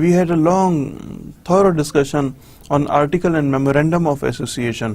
we had a long thorough discussion on article and memorandum of association.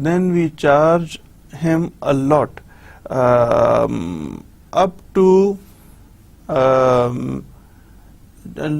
then we charge him a lot, up to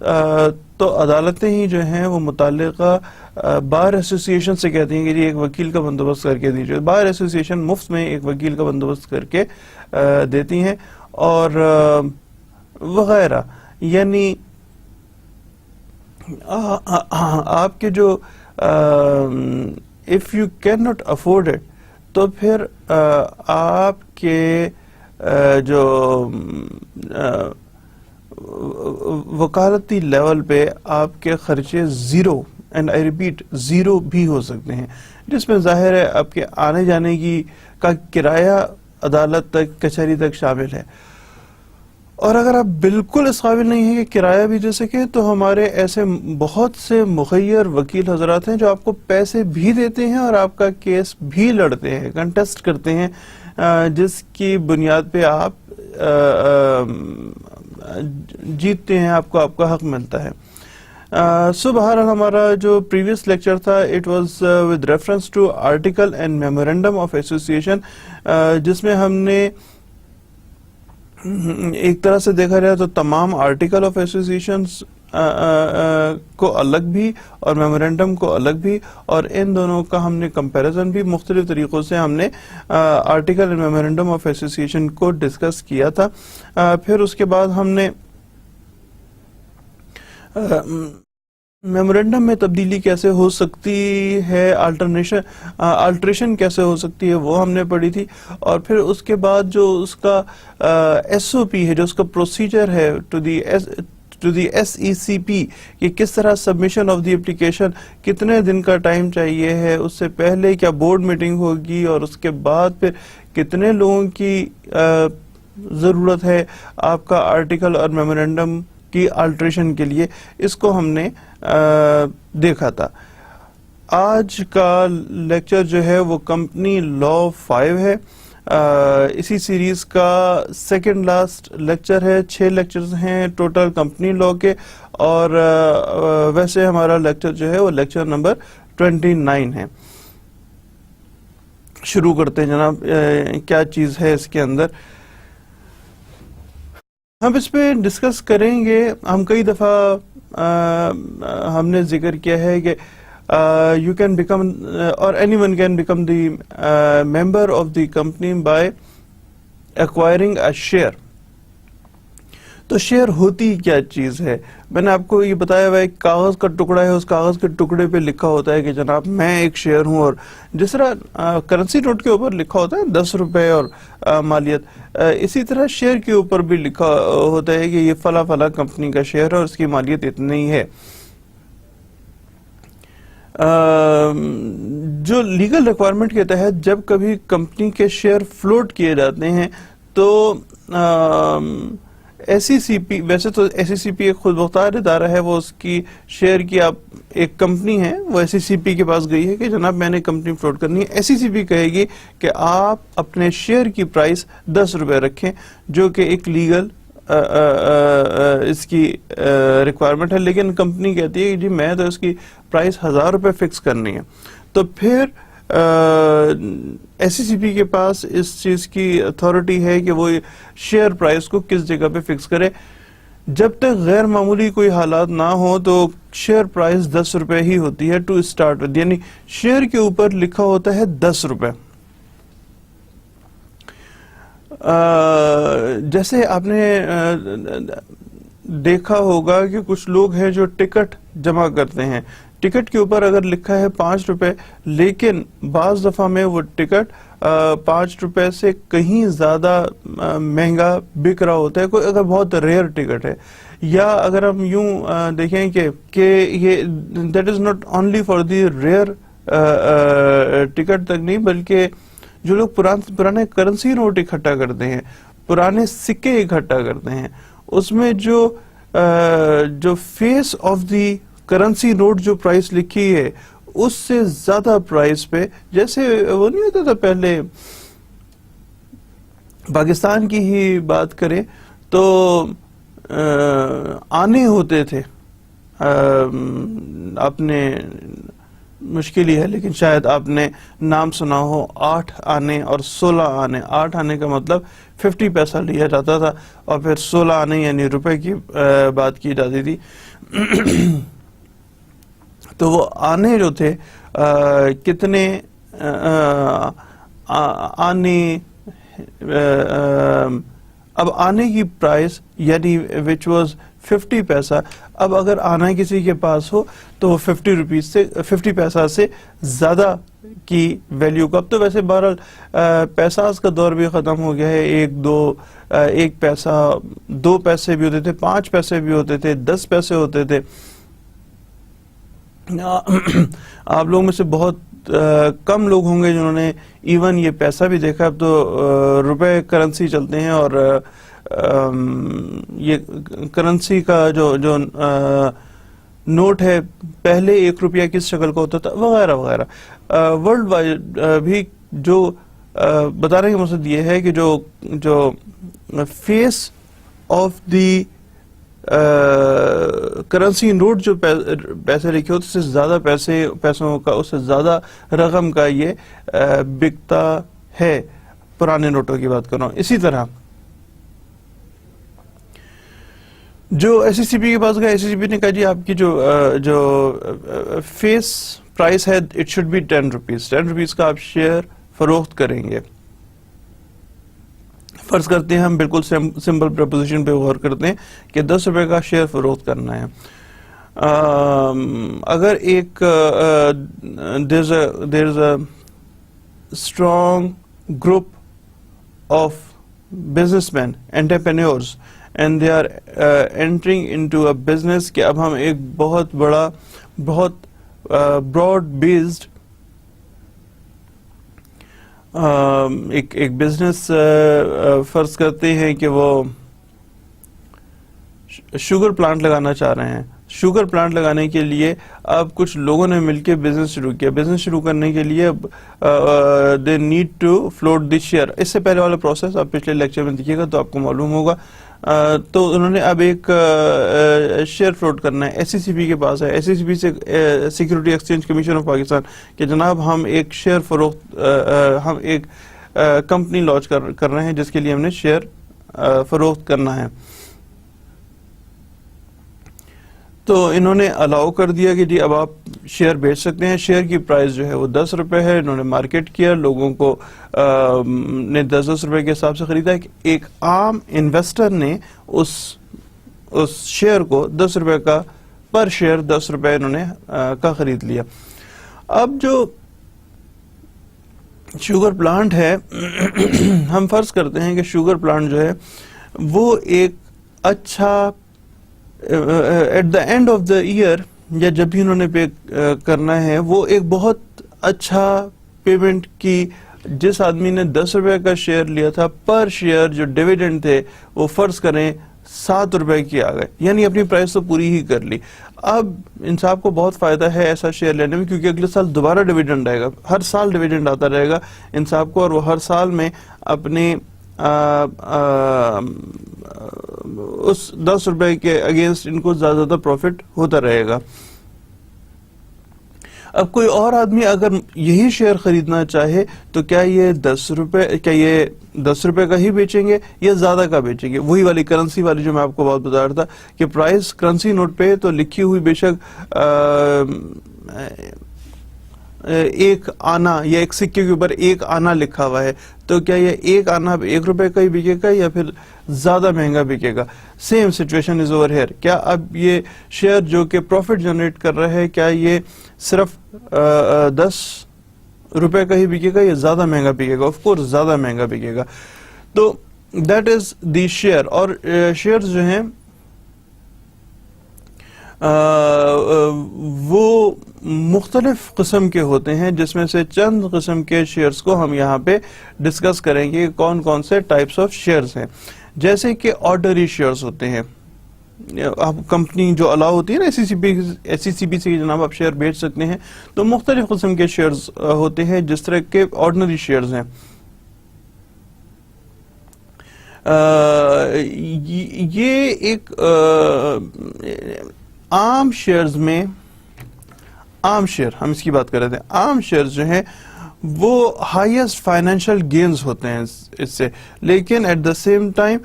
تو عدالتیں ہی جو ہیں وہ متعلقہ bar association سے کہتی ہیں کہ جی ایک وکیل کا بندوبست کر کے دیجیے. بار ایسوسیشن مفت میں ایک وکیل کا بندوبست کر کے دیتی ہیں اور وغیرہ. یعنی آپ کے جو if you cannot afford it تو پھر آپ کے جو وکالتی لیول پہ آپ کے خرچے zero and I repeat zero بھی ہو سکتے ہیں, جس میں ظاہر ہے آپ کے آنے جانے کی کا کرایہ عدالت تک کچہری تک شامل ہے. اور اگر آپ بالکل اس قابل نہیں ہیں کہ کرایہ بھی دے سکیں تو ہمارے ایسے بہت سے مخیر وکیل حضرات ہیں جو آپ کو پیسے بھی دیتے ہیں اور آپ کا کیس بھی لڑتے ہیں, کنٹیسٹ کرتے ہیں, جس کی بنیاد پہ آپ جیتتے ہیں, آپ کا حق ملتا ہے. سو بہرحال ہمارا جو پریویس لیکچر تھا it was with reference to article and memorandum of association, جس میں ہم نے ایک طرح سے دیکھا جائے تو تمام آرٹیکل آف ایسوسیشنز کو الگ بھی اور میمورینڈم کو الگ بھی, اور ان دونوں کا ہم نے کمپیریزن بھی مختلف طریقوں سے ہم نے article and memorandum of association کو ڈسکس کیا تھا. پھر اس کے بعد ہم نے میمورینڈم میں تبدیلی کیسے ہو سکتی ہے, آلٹریشن کیسے ہو سکتی ہے وہ ہم نے پڑھی تھی. اور پھر اس کے بعد جو اس کا ایس او پی ہے, جو اس کا پروسیجر ہے to the S E C پی, کہ کس طرح سبمیشن آف دی اپلیکیشن, کتنے دن کا ٹائم چاہیے ہے, اس سے پہلے کیا بورڈ میٹنگ ہوگی, اور اس کے بعد پھر کتنے لوگوں کی ضرورت ہے آپ کا آرٹیکل اور میمورینڈم کی آلٹریشن کے لیے, اس کو ہم نے دیکھا تھا. آج کا لیکچر جو ہے وہ کمپنی لا 5 ہے, اسی سیریز کا سیکنڈ لاسٹ لیکچر ہے. 6 لیکچرز ہیں ٹوٹل کمپنی لا کے, اور ویسے ہمارا لیکچر جو ہے وہ لیکچر نمبر 29 ہے. شروع کرتے ہیں جناب, کیا چیز ہے اس کے اندر. ہم اس پہ ڈسکس کریں گے. ہم کئی دفعہ ہم نے ذکر کیا ہے کہ you can become or anyone can become the member of the company by acquiring a share. تو شیئر ہوتی کیا چیز ہے؟ میں نے آپ کو یہ بتایا ہوا ایک کاغذ کا ٹکڑا ہے, اس کاغذ کے ٹکڑے پہ لکھا ہوتا ہے کہ جناب میں ایک شیئر ہوں, اور جس طرح کرنسی نوٹ کے اوپر لکھا ہوتا ہے 10 روپے اور مالیت, اسی طرح شیئر کے اوپر بھی لکھا ہوتا ہے کہ یہ فلاں فلاں کمپنی کا شیئر ہے اور اس کی مالیت اتنی ہے. جو لیگل ریکوائرمنٹ کے تحت جب کبھی کمپنی کے شیئر فلوٹ کیے جاتے ہیں تو ایس سی سی پی, ویسے تو ایس سی سی پی ایک خود مختار ادارہ ہے, وہ اس کی شیئر کی آپ ایک کمپنی ہے, وہ ایس سی سی پی کے پاس گئی ہے کہ جناب میں نے کمپنی فلوٹ کرنی ہے. ایس سی سی پی کہے گی کہ آپ اپنے شیئر کی پرائس 10 روپے رکھیں, جو کہ ایک لیگل اس کی ریکوائرمنٹ ہے, لیکن کمپنی کہتی ہے کہ جی میں تو اس کی پرائس 1000 روپے فکس کرنی ہے. تو پھر ایس سی سی پی کے پاس اس چیز کی اتھارٹی ہے کہ وہ شیئر پرائس کو کس جگہ پہ فکس کرے. جب تک غیر معمولی کوئی حالات نہ ہو تو شیئر پرائس 10 روپے ہی ہوتی ہے ٹو اسٹارٹ ود, یعنی شیئر کے اوپر لکھا ہوتا ہے 10 روپے. جیسے آپ نے دیکھا ہوگا کہ کچھ لوگ ہیں جو ٹکٹ جمع کرتے ہیں, ٹکٹ کے اوپر اگر لکھا ہے 5 روپے, لیکن بعض دفعہ میں وہ ٹکٹ 5 روپے سے کہیں زیادہ مہنگا بک رہا ہوتا ہے, کوئی اگر بہت ریئر ٹکٹ ہے. یا اگر ہم یوں دیکھیں کہ یہ that is not only for the rear ticket تک نہیں, بلکہ جو لوگ پرانے کرنسی نوٹ اکٹھا کرتے ہیں, پرانے سکے اکٹھا کرتے ہیں, اس میں جو face of the currency note جو پرائس لکھی ہے اس سے زیادہ پرائس پہ, جیسے وہ نہیں ہوتا تھا پہلے, پاکستان کی ہی بات کریں تو آنے ہوتے تھے اپنے مشکل ہی ہے، لیکن شاید آپ نے نام سنا ہو 8 آنے اور 16 آنے. 8 آنے کا مطلب 50 پیسہ لیا جاتا تھا اور پھر 16 آنے یعنی روپے کی بات کی جاتی تھی. تو وہ آنے جو تھے کتنے آنے، اب آنے کی پرائس یعنی وچ واز 50 پیسہ، اب اگر آنا کسی کے پاس ہو تو وہ 50 پیسہ سے زیادہ کی ویلیو کا. اب تو ویسے بہرحال پیساز کا دور بھی ختم ہو گیا ہے. 1 پیسہ 2 پیسے بھی ہوتے تھے، 5 پیسے بھی ہوتے تھے، 10 پیسے ہوتے تھے. آپ لوگوں میں سے بہت کم لوگ ہوں گے جنہوں نے ایون یہ پیسہ بھی دیکھا. اب تو روپے کرنسی چلتے ہیں اور یہ کرنسی کا جو نوٹ ہے پہلے 1 روپیہ کس شکل کا ہوتا تھا وغیرہ وغیرہ. ورلڈ وائڈ بھی جو بتانے کا مقصد یہ ہے کہ جو face of the currency note جو پیسے لکھے ہوتے اس سے زیادہ پیسوں کا، اس سے زیادہ رقم کا یہ بکتا ہے. پرانے نوٹوں کی بات کر رہا ہوں. اسی طرح جو ایس سی سی بی کے پاس گیا، ایس سی سی بی نے کہا جی آپ کی جو فیس پرائس ہے it should be 10 rupees. 10 rupees کا آپ شیئر فروخت کریں گے. فرض کرتے ہیں ہم بالکل سمپل پرپوزیشن پہ غور کرتے ہیں کہ 10 روپے کا شیئر فروخت کرنا ہے. اگر ایک there is a strong group of businessmen, entrepreneurs, and they are entering into a business کہ اب ہم ایک بہت بڑا، بہت براڈ بیسڈ ایک بزنس فرض کرتے ہیں کہ وہ شوگر پلانٹ لگانا چاہ رہے ہیں. شوگر پلانٹ لگانے کے لیے اب کچھ لوگوں نے مل کے بزنس شروع کیا. بزنس شروع کرنے کے لیے they need to float the share. اس سے پہلے والا پروسیس آپ پچھلے لیکچر میں دیکھیے گا تو آپ کو معلوم ہوگا. تو انہوں نے اب ایک شیئر فلوٹ کرنا ہے. ایس سی سی بی کے پاس ہے. ایس سی سی بی سے security exchange commission of Pakistan کہ جناب ہم ایک شیئر فروخت، ہم ایک کمپنی لانچ کر رہے ہیں جس کے لیے ہم نے شیئر فروخت کرنا ہے. تو انہوں نے الاؤ کر دیا کہ جی اب آپ شیئر بیچ سکتے ہیں. شیئر کی پرائس جو ہے وہ 10 روپے ہے. انہوں نے مارکیٹ کیا، لوگوں کو نے 10 روپے کے حساب سے خریدا. ایک عام انویسٹر نے اس شیئر کو 10 روپے کا پر شیئر 10 روپے انہوں نے کا خرید لیا. اب جو شوگر پلانٹ ہے ہم فرض کرتے ہیں کہ شوگر پلانٹ جو ہے وہ ایک اچھا at the end of the year یا جب بھی انہوں نے پے کرنا ہے وہ ایک بہت اچھا پیمنٹ کی. جس آدمی نے 10 روپے کا شیئر لیا تھا پر شیئر جو ڈیویڈنڈ تھے وہ فرض کریں 7 روپے کی آ گئے، یعنی اپنی پرائس تو پوری ہی کر لی. اب انصاف کو بہت فائدہ ہے ایسا شیئر لینے میں کیونکہ اگلے سال دوبارہ ڈیویڈنڈ آئے گا. ہر سال ڈیویڈنڈ آتا رہے گا انصاف کو اور وہ ہر سال میں اپنے اس 10 روپے کے اگینسٹ ان کو زیادہ زیادہ پروفٹ ہوتا رہے گا. اب کوئی اور آدمی اگر یہی شیئر خریدنا چاہے تو کیا یہ 10 روپے کا ہی بیچیں گے یا زیادہ کا بیچیں گے؟ وہی والی کرنسی والی جو میں آپ کو بات بتا رہا تھا کہ پرائس کرنسی نوٹ پہ تو لکھی ہوئی بے شک ایک آنا یا ایک سکے کے اوپر 1 آنا لکھا ہوا ہے، تو کیا یہ 1 آنا 1 روپے کا ہی بکے گا یا پھر زیادہ مہنگا بکے گا؟ Same situation is over here. کیا اب یہ شیئر جو کہ پروفٹ جنریٹ کر رہا ہے کیا یہ صرف 10 روپے کا ہی بکے گا یا زیادہ مہنگا بکے گا؟ آف کورس زیادہ مہنگا بکے گا. تو دیٹ از دی شیئر. اور شیئرز جو ہیں وہ مختلف قسم کے ہوتے ہیں جس میں سے چند قسم کے شیئرز کو ہم یہاں پہ ڈسکس کریں گے کون کون سے ٹائپس آف شیئرز ہیں. جیسے کہ آرڈنری شیئرز ہوتے ہیں. آپ کمپنی جو الاؤ ہوتی ہے نا ایس سی سی بی سے جناب آپ شیئر بیچ سکتے ہیں، تو مختلف قسم کے شیئرز ہوتے ہیں جس طرح کے آرڈنری شیئرز ہیں. یہ ایک عام شیئرز میں عام شیئر ہم اس کی بات کر رہے تھے. عام شیئر جو ہیں وہ ہائیسٹ فائنینشیل گینز ہوتے ہیں اس سے, لیکن at the same time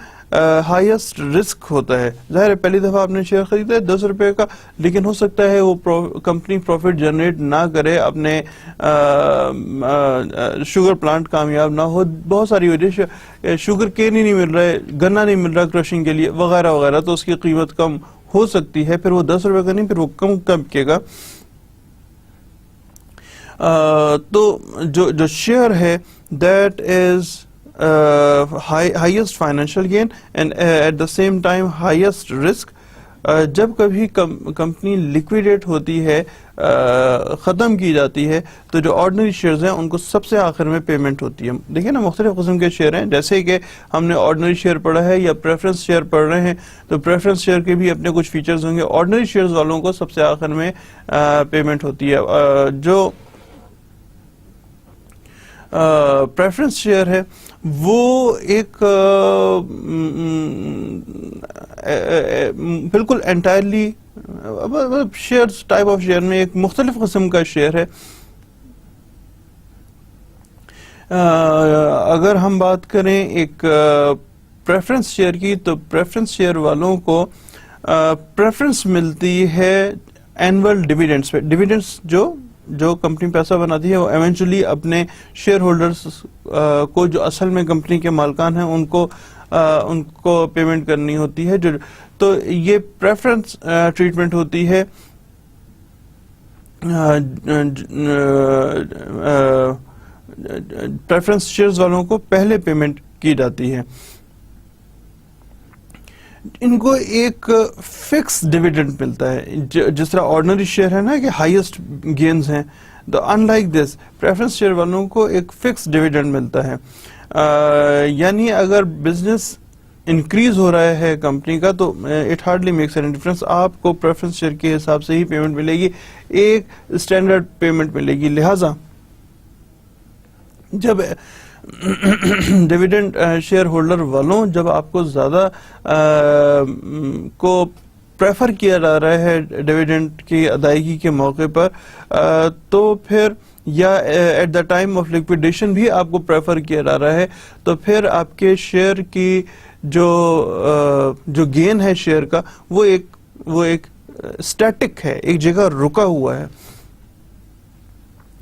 highest risk ہوتا ہے. ظاہر ہے پہلی دفعہ آپ نے شیئر خریدا ہے 10 روپے کا, لیکن ہو سکتا ہے وہ کمپنی پروفٹ جنریٹ نہ کرے, اپنے شوگر پلانٹ کامیاب نہ ہو, بہت ساری وجہ, شوگر کین ہی نہیں مل رہا ہے, گنا نہیں مل رہا کرشنگ کے لیے وغیرہ وغیرہ, تو اس کی قیمت کم ہو سکتی ہے, پھر وہ 10 روپے کا نہیں, پھر وہ کم بکے گا. تو جو شیئر ہے that is highest financial gain and at the same time highest risk. جب کبھی کمپنی لیکویڈیٹ ہوتی ہے, ختم کی جاتی ہے, تو جو آرڈنری شیئرز ہیں ان کو سب سے آخر میں پیمنٹ ہوتی ہے. دیکھیں نا مختلف قسم کے شیئر ہیں, جیسے کہ ہم نے آرڈنری شیئر پڑھا ہے یا پریفرنس شیئر پڑھ رہے ہیں, تو پریفرنس شیئر کے بھی اپنے کچھ فیچرز ہوں گے. آرڈنری شیئرز والوں کو سب سے آخر میں پیمنٹ ہوتی ہے. جو پریفرنس شیئر ہے وہ ایک بالکل entirely shares type of share میں ایک مختلف قسم کا شیئر ہے. اگر ہم بات کریں ایک پریفرنس شیئر کی, تو پریفرنس شیئر والوں کو پریفرنس ملتی ہے اینول ڈیویڈنڈز پہ. ڈیویڈنڈز جو کمپنی پیسہ بناتی ہے وہ ایونچولی اپنے شیئر ہولڈرز کو, جو اصل میں کمپنی کے مالکان ہیں, ان کو پیمنٹ کرنی ہوتی ہے. تو یہ پریفرنس ٹریٹمنٹ ہوتی ہے. پریفرنس شیئرز والوں کو پہلے پیمنٹ کی جاتی ہے. ان کو ایک فکس ڈیویڈنڈ ملتا ہے, جس طرح آرڈنری شیئر ہے نا کہ ہائیسٹ گینز ہیں, تو in like this preference share والوں کو ایک فکس ڈیویڈنڈ ملتا ہے. یعنی اگر بزنس انکریز ہو رہا ہے کمپنی کا, تو it hardly makes any difference, آپ کو پریفرنس شیئر کے حساب سے ہی پیمنٹ ملے گی, ایک اسٹینڈرڈ پیمنٹ ملے گی. لہذا جب ڈیویڈنڈ شیئر ہولڈر والوں, جب آپ کو زیادہ کو پریفر کیا جا رہا ہے ڈیویڈنڈ کی ادائیگی کے موقع پر, تو پھر یا ایٹ دا ٹائم آف لیکویڈیشن بھی آپ کو پریفر کیا جا رہا ہے, تو پھر آپ کے شیئر کی جو گین ہے شیئر کا, وہ ایک اسٹیٹک ہے, ایک جگہ رکا ہوا ہے.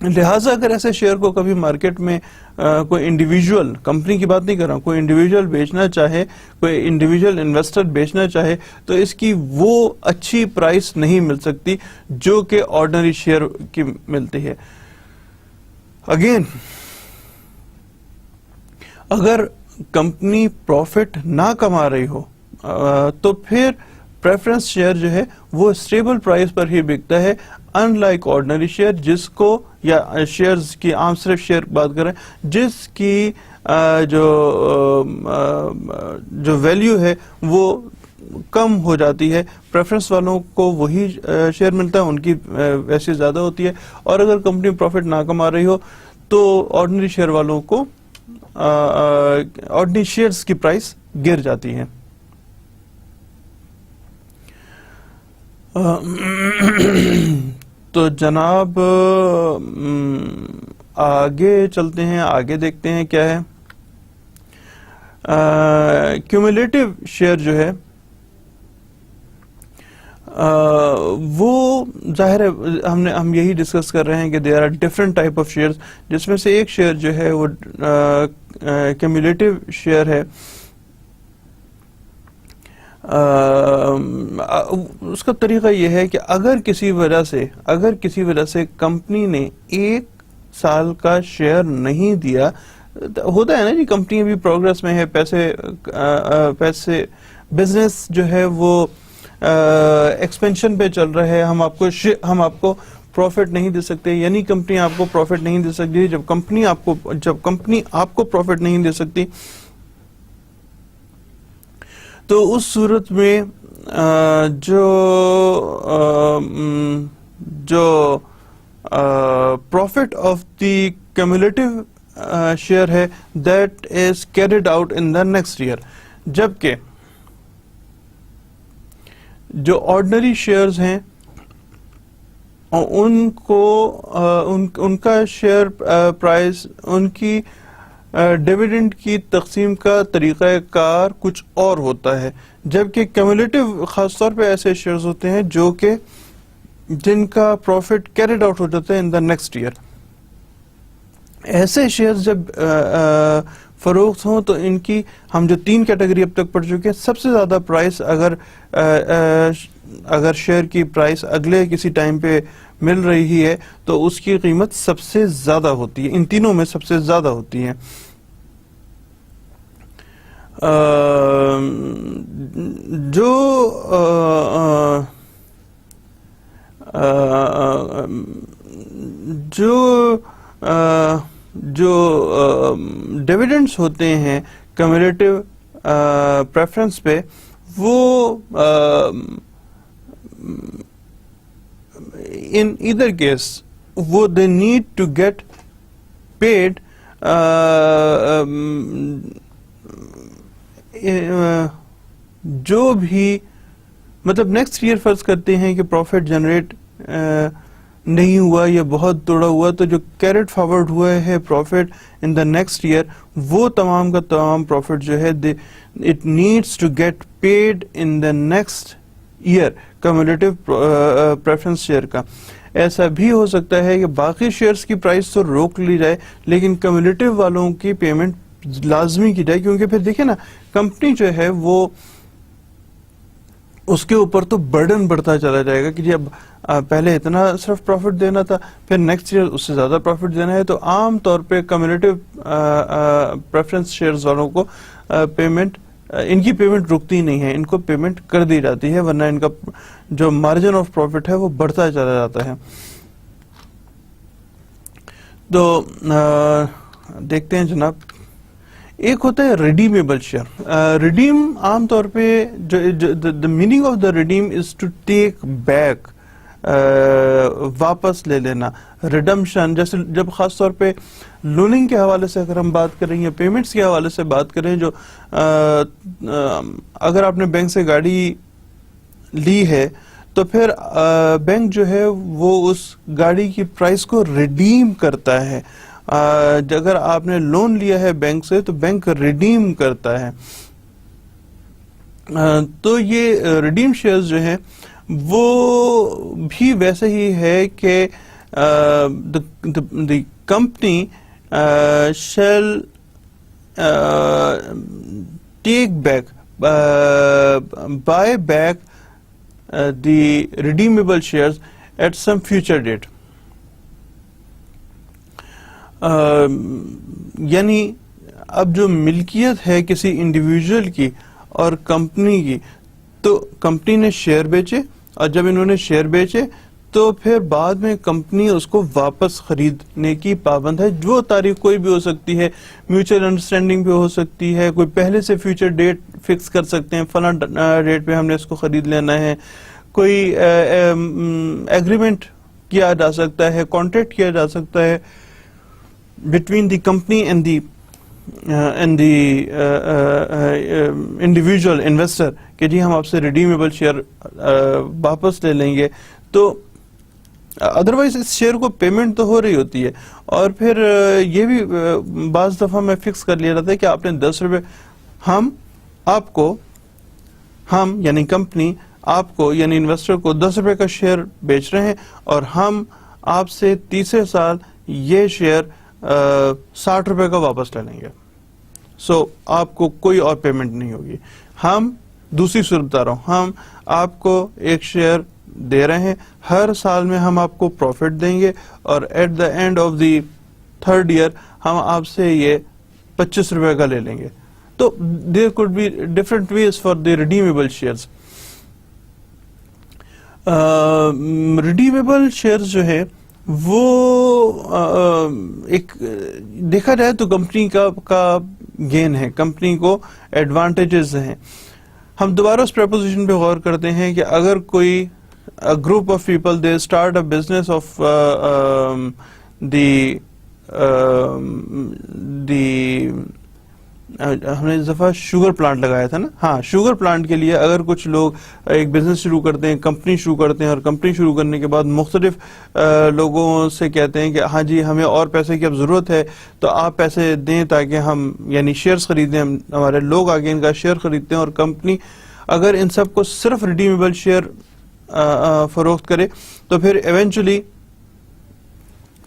لہٰذا اگر ایسے شیئر کو کبھی مارکیٹ میں کوئی انڈیویجول, کمپنی کی بات نہیں کر رہا ہوں, کوئی انڈیویجول بیچنا چاہے, کوئی انڈیویجول انویسٹر بیچنا چاہے, تو اس کی وہ اچھی پرائس نہیں مل سکتی جو کہ آرڈنری شیئر کی ملتی ہے. اگین اگر کمپنی پروفٹ نہ کما رہی ہو, تو پھر پریفرنس شیئر جو ہے وہ اسٹیبل پرائس پر ہی بکتا ہے, ان لائک آرڈنری شیئر, جس کو, یا شیئرز کی عام صرف شیئر بات کریں, جس کی جو ویلیو ہے وہ کم ہو جاتی ہے. پریفرنس والوں کو وہی شیئر ملتا ہے, ان کی ویسی زیادہ ہوتی ہے. اور اگر کمپنی پروفٹ نہ کما رہی ہو, تو آرڈنری شیئر والوں کو آرڈنری شیئرز کی پرائس گر جاتی ہے. تو جناب آگے چلتے ہیں, آگے دیکھتے ہیں کیا ہے. کیومولیٹو شیئر جو ہے وہ ظاہر ہے ہم یہی ڈسکس کر رہے ہیں کہ there are different type of shares, جس میں سے ایک شیئر جو ہے وہ کیومولیٹو شیئر ہے. اس کا طریقہ یہ ہے کہ اگر کسی وجہ سے کمپنی نے 1 سال کا شیئر نہیں دیا, ہوتا ہے نا جی, کمپنی بھی پروگرس میں ہے, پیسے بزنس جو ہے وہ ایکسپینشن پہ چل رہا ہے, ہم آپ کو پروفٹ نہیں دے سکتے, یعنی کمپنی آپ کو پروفٹ نہیں دے سکتی. جب کمپنی آپ کو پروفٹ نہیں دے سکتی, تو اس صورت میں جو profit of the cumulative share ہے that is carried out in the next year, جبکہ جو آرڈنری شیئرز ہیں ان کو ان کا شیئر پرائس، ان کی ڈیویڈنڈ کی تقسیم کا طریقہ کار کچھ اور ہوتا ہے، جبکہ کیومولیٹو خاص طور پہ ایسے شیئرز ہوتے ہیں جو کہ جن کا پروفٹ کیریڈ آؤٹ ہو جاتا ہے ان دا نیکسٹ ایئر. ایسے شیئرز جب فروخت ہوں تو ان کی ہم جو 3 کیٹیگری اب تک پڑھ چکے ہیں، سب سے زیادہ پرائس اگر شیئر کی پرائس اگلے کسی ٹائم پہ مل رہی ہے تو اس کی قیمت سب سے زیادہ ہوتی ہے، ان تینوں میں سب سے زیادہ ہوتی ہے. جو ڈیویڈنڈز ہوتے ہیں کمیولیٹو پریفرنس پہ، وہ in either case وہ they need to get paid جو بھی مطلب نیکسٹ ایئر فرض کرتے ہیں کہ پروفٹ جنریٹ نہیں ہوا یا بہت توڑا ہوا، تو جو کیریڈ فارورڈ ہوا ہے profit in the next year, وہ تمام کا تمام پروفٹ جو ہے it needs to get paid in the next year cumulative preference share کا. ایسا بھی ہو سکتا ہے کہ باقی شیئرز کی پرائس تو روک لی جائے لیکن کمیولیٹو والوں کی پیمنٹ لازمی کی جائے، کیونکہ پھر دیکھیں نا کمپنی جو ہے وہ اس کے اوپر تو برڈن بڑھتا چلا جائے گا کہ جی اب پہلے اتنا صرف پروفٹ دینا تھا، پھر نیکسٹ ایئر اس سے زیادہ پروفٹ دینا ہے. تو عام طور پہ کمیولیٹو پریفرنس شیئرز والوں کو پیمنٹ، ان کی پیمنٹ رکتی نہیں ہے، ان کو پیمنٹ کر دی جاتی ہے، ورنہ ان کا جو مارجن آف پروفٹ ہے وہ بڑھتا چلا جاتا ہے. تو دیکھتے ہیں جناب، ایک ہوتا ہے ریڈیمیبل شیئر. ریڈیم عام طور پہ the meaning of the redeem is to take back، واپس لے لینا. ریڈمشن جیسے جب خاص طور پہ لوننگ کے حوالے سے اگر ہم بات کریں یا پیمنٹس کے حوالے سے بات کریں، جو اگر آپ نے بینک سے گاڑی لی ہے تو پھر بینک جو ہے وہ اس گاڑی کی پرائس کو ریڈیم کرتا ہے. اگر آپ نے لون لیا ہے بینک سے تو بینک ریڈیم کرتا ہے. تو یہ ریڈیم شیئرز جو ہیں وہ بھی ویسے ہی ہے کہ the company shall take back buy back the redeemable shares at some future date. یعنی اب جو ملکیت ہے کسی انڈیویجول کی اور کمپنی کی، تو کمپنی نے شیئر بیچے اور جب انہوں نے شیئر بیچے تو پھر بعد میں کمپنی اس کو واپس خریدنے کی پابند ہے. وہ تاریخ کوئی بھی ہو سکتی ہے، میوچل انڈرسٹینڈنگ پہ ہو سکتی ہے، کوئی پہلے سے فیوچر ڈیٹ فکس کر سکتے ہیں، فلاں ڈیٹ پہ ہم نے اس کو خرید لینا ہے. کوئی ایگریمنٹ کیا جا سکتا ہے، کانٹریکٹ کیا جا سکتا ہے between the company and the individual investor کہ جی ہم آپ سے ریڈیمیبل شیئر واپس لے لیں گے. تو ادروائز اس شیئر کو پیمنٹ تو ہو رہی ہوتی ہے، اور پھر یہ بھی بعض دفعہ میں فکس کر لیا جاتا ہے کہ آپ نے 10 روپے، ہم یعنی کمپنی آپ کو یعنی انویسٹر کو 10 روپے کا شیئر بیچ رہے ہیں اور ہم آپ سے تیسرے سال یہ شیئر 60 روپے کا واپس لے لیں گے. سو آپ کو کوئی اور پیمنٹ نہیں ہوگی. ہم دوسری صورت بتا رہا ہوں، ہم آپ کو ایک شیئر دے رہے ہیں، ہر سال میں ہم آپ کو پروفٹ دیں گے اور at the end of the 3rd year ہم آپ سے یہ 25 روپے کا لے لیں گے. تو there could be different ways for the redeemable shares. Redeemable shares جو ہے وہ ایک دیکھا جائے تو کمپنی کا گین ہے، کمپنی کو ایڈوانٹیجز ہیں. ہم دوبارہ اس پریپوزیشن پہ غور کرتے ہیں کہ اگر کوئی group of people they start a business of the ہم نے اس دفعہ شوگر پلانٹ لگایا تھا نا. ہاں, شوگر پلانٹ کے لیے اگر کچھ لوگ ایک بزنس شروع کرتے ہیں, کمپنی شروع کرتے ہیں, اور کمپنی شروع کرنے کے بعد مختلف لوگوں سے کہتے ہیں کہ ہاں جی ہمیں اور پیسے کی اب ضرورت ہے, تو آپ پیسے دیں تاکہ ہم یعنی شیئرز خریدیں, ہمارے لوگ آگے ان کا شیئر خریدتے ہیں, اور کمپنی اگر ان سب کو صرف ریڈیمیبل شیئر فروخت کرے تو پھر ایونچولی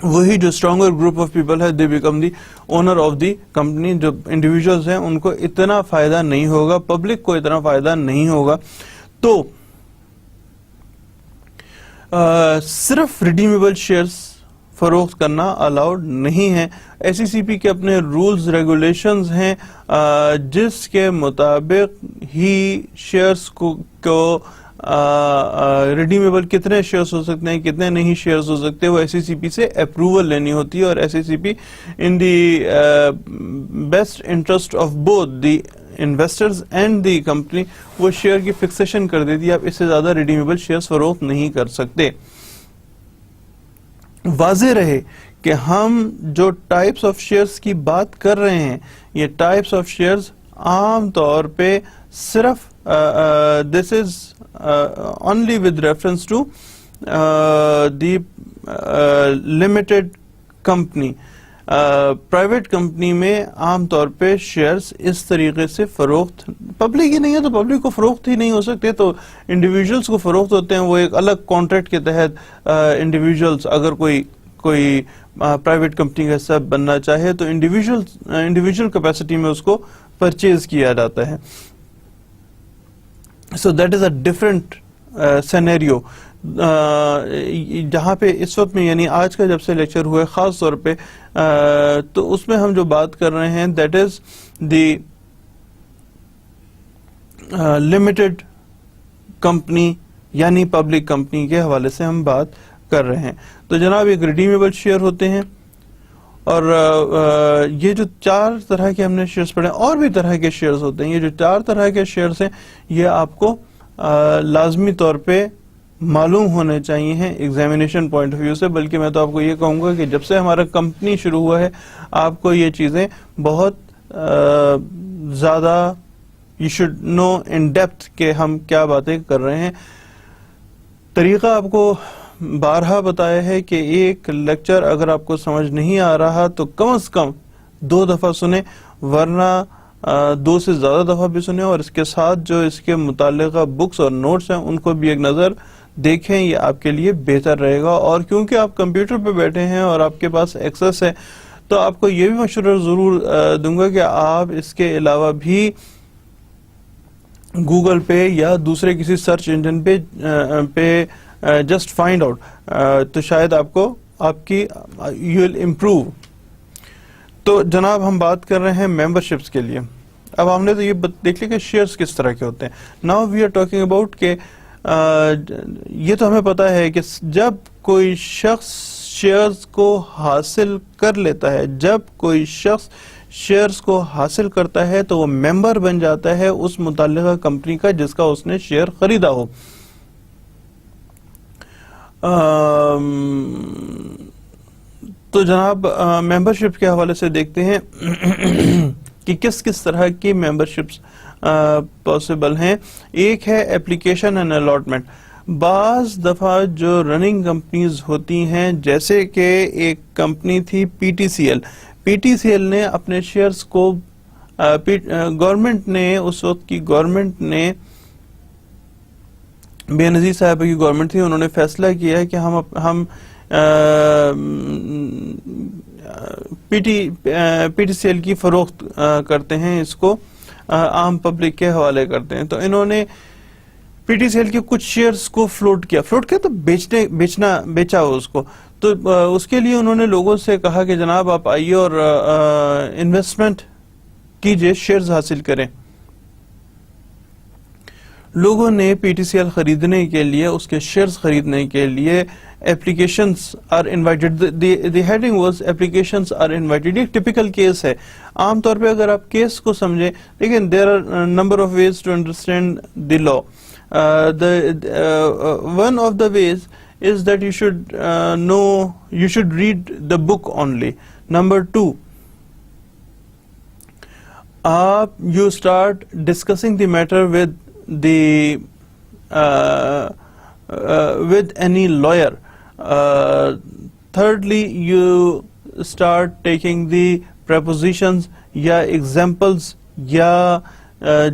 وہی جو اسٹرانگر گروپ آف پیپل ہے they become the owner of the company. جو انڈیویجولز ہیں ان کو اتنا فائدہ نہیں ہوگا, پبلک کو اتنا فائدہ نہیں ہوگا. تو صرف ریڈیمیبل شیئرز فروخت کرنا الاؤڈ نہیں ہے. ایس ای سی پی کے اپنے رولز ریگولیشنز ہیں جس کے مطابق ہی شیئرز کو ریڈیمیبل کتنے شیئرز ہو سکتے ہیں, کتنے نہیں شیئرز ہو سکتے, وہ ایس ای سی پی سے اپروول لینی ہوتی ہے. اور S E C P in the best interest of both the investors and the company وہ شیئر کی فکسیشن کر دیتی ہے. آپ اس سے زیادہ ریڈیمیبل شیئرز فروخت نہیں کر سکتے. واضح رہے کہ ہم جو ٹائپس آف شیئرز کی بات کر رہے ہیں, یہ ٹائپس آف شیئرز عام طور پہ صرف this is only with reference to the limited company. Private company میں عام طور پہ شیئرز اس طریقے سے فروخت, پبلک ہی نہیں ہے تو پبلک کو فروخت ہی نہیں ہو سکتے, تو انڈیویجولز کو فروخت ہوتے ہیں. وہ ایک الگ کانٹریکٹ کے تحت انڈیویجولز اگر کوئی پرائیویٹ کمپنی کا حصہ بننا چاہے تو انڈیویجول کیپیسٹی میں اس کو پرچیز کیا جاتا ہے. So that is a different scenario. جہاں پہ اس وقت میں یعنی آج کا جب سے لیکچر ہوئے خاص طور پہ تو اس میں ہم جو بات کر رہے ہیں that is the limited company یعنی پبلک کمپنی کے حوالے سے ہم بات کر رہے ہیں. تو جناب ایک ریڈیمیبل شیئر ہوتے ہیں, اور یہ جو 4 طرح کے ہم نے شیئرز پڑھے, اور بھی طرح کے شیئرز ہوتے ہیں. یہ جو 4 طرح کے شیئرز ہیں یہ آپ کو لازمی طور پہ معلوم ہونے چاہیے ہیں ایگزامینیشن پوائنٹ آف ویو سے. بلکہ میں تو آپ کو یہ کہوں گا کہ جب سے ہمارا کمپنی شروع ہوا ہے آپ کو یہ چیزیں بہت زیادہ you should know in depth کہ ہم کیا باتیں کر رہے ہیں. طریقہ آپ کو بارہا بتایا ہے کہ ایک لیکچر اگر آپ کو سمجھ نہیں آ رہا تو کم از کم 2 دفعہ سنیں, ورنہ 2 سے زیادہ دفعہ بھی سنیں, اور اس کے ساتھ جو اس کے متعلقہ بکس اور نوٹس ہیں ان کو بھی ایک نظر دیکھیں. یہ آپ کے لیے بہتر رہے گا. اور کیونکہ آپ کمپیوٹر پہ بیٹھے ہیں اور آپ کے پاس ایکسس ہے تو آپ کو یہ بھی مشورہ ضرور دوں گا کہ آپ اس کے علاوہ بھی گوگل پہ یا دوسرے کسی سرچ انجن پہ جسٹ فائنڈ آؤٹ, تو شاید آپ کو آپ کی یو ول امپروو. تو جناب ہم بات کر رہے ہیں ممبرشپس کے لیے. اب ہم نے تو یہ دیکھ لیا کہ شیئرز کس طرح کے ہوتے ہیں. Now we are talking about کہ یہ تو ہمیں پتا ہے کہ جب کوئی شخص شیئرز کو حاصل کر لیتا ہے, جب کوئی شخص شیئرز کو حاصل کرتا ہے تو وہ ممبر بن جاتا ہے اس متعلقہ کمپنی کا جس کا اس نے شیئر خریدا ہو. تو جناب ممبرشپ کے حوالے سے دیکھتے ہیں کہ کس کس طرح کی ممبرشپس پاسبل ہیں. ایک ہے اپلیکیشن اینڈ الاٹمنٹ. بعض دفعہ جو رننگ کمپنیز ہوتی ہیں, جیسے کہ ایک کمپنی تھی P T C L. P T C L نے اپنے شیئرز کو گورنمنٹ نے, اس وقت کی گورنمنٹ نے, بے نظیر صاحب کی گورنمنٹ تھی, انہوں نے فیصلہ کیا ہے کہ ہم پی ٹی سی ایل کی فروخت کرتے ہیں, اس کو عام پبلک کے حوالے کرتے ہیں. تو انہوں نے پی ٹی سی ایل کے کچھ شیئرز کو فلوٹ کیا تو بیچا ہو اس کو. تو اس کے لیے انہوں نے لوگوں سے کہا کہ جناب آپ آئیے اور انویسٹمنٹ کیجئے, شیئرز حاصل کریں. لوگوں نے پی ٹی سی ایل خریدنے کے لیے, اس کے شیئرز خریدنے کے لیے applications are invited. The heading was applications are invited. یہ typical case ہے. عام طور پہ اگر آپ کیس کو سمجھیں, لیکن there are a number of ways to understand the law. One of the ways is that you should you should read the book only. Number 2, you start discussing the matter with any lawyer. Thirdly, you start taking the prepositions یا examples یا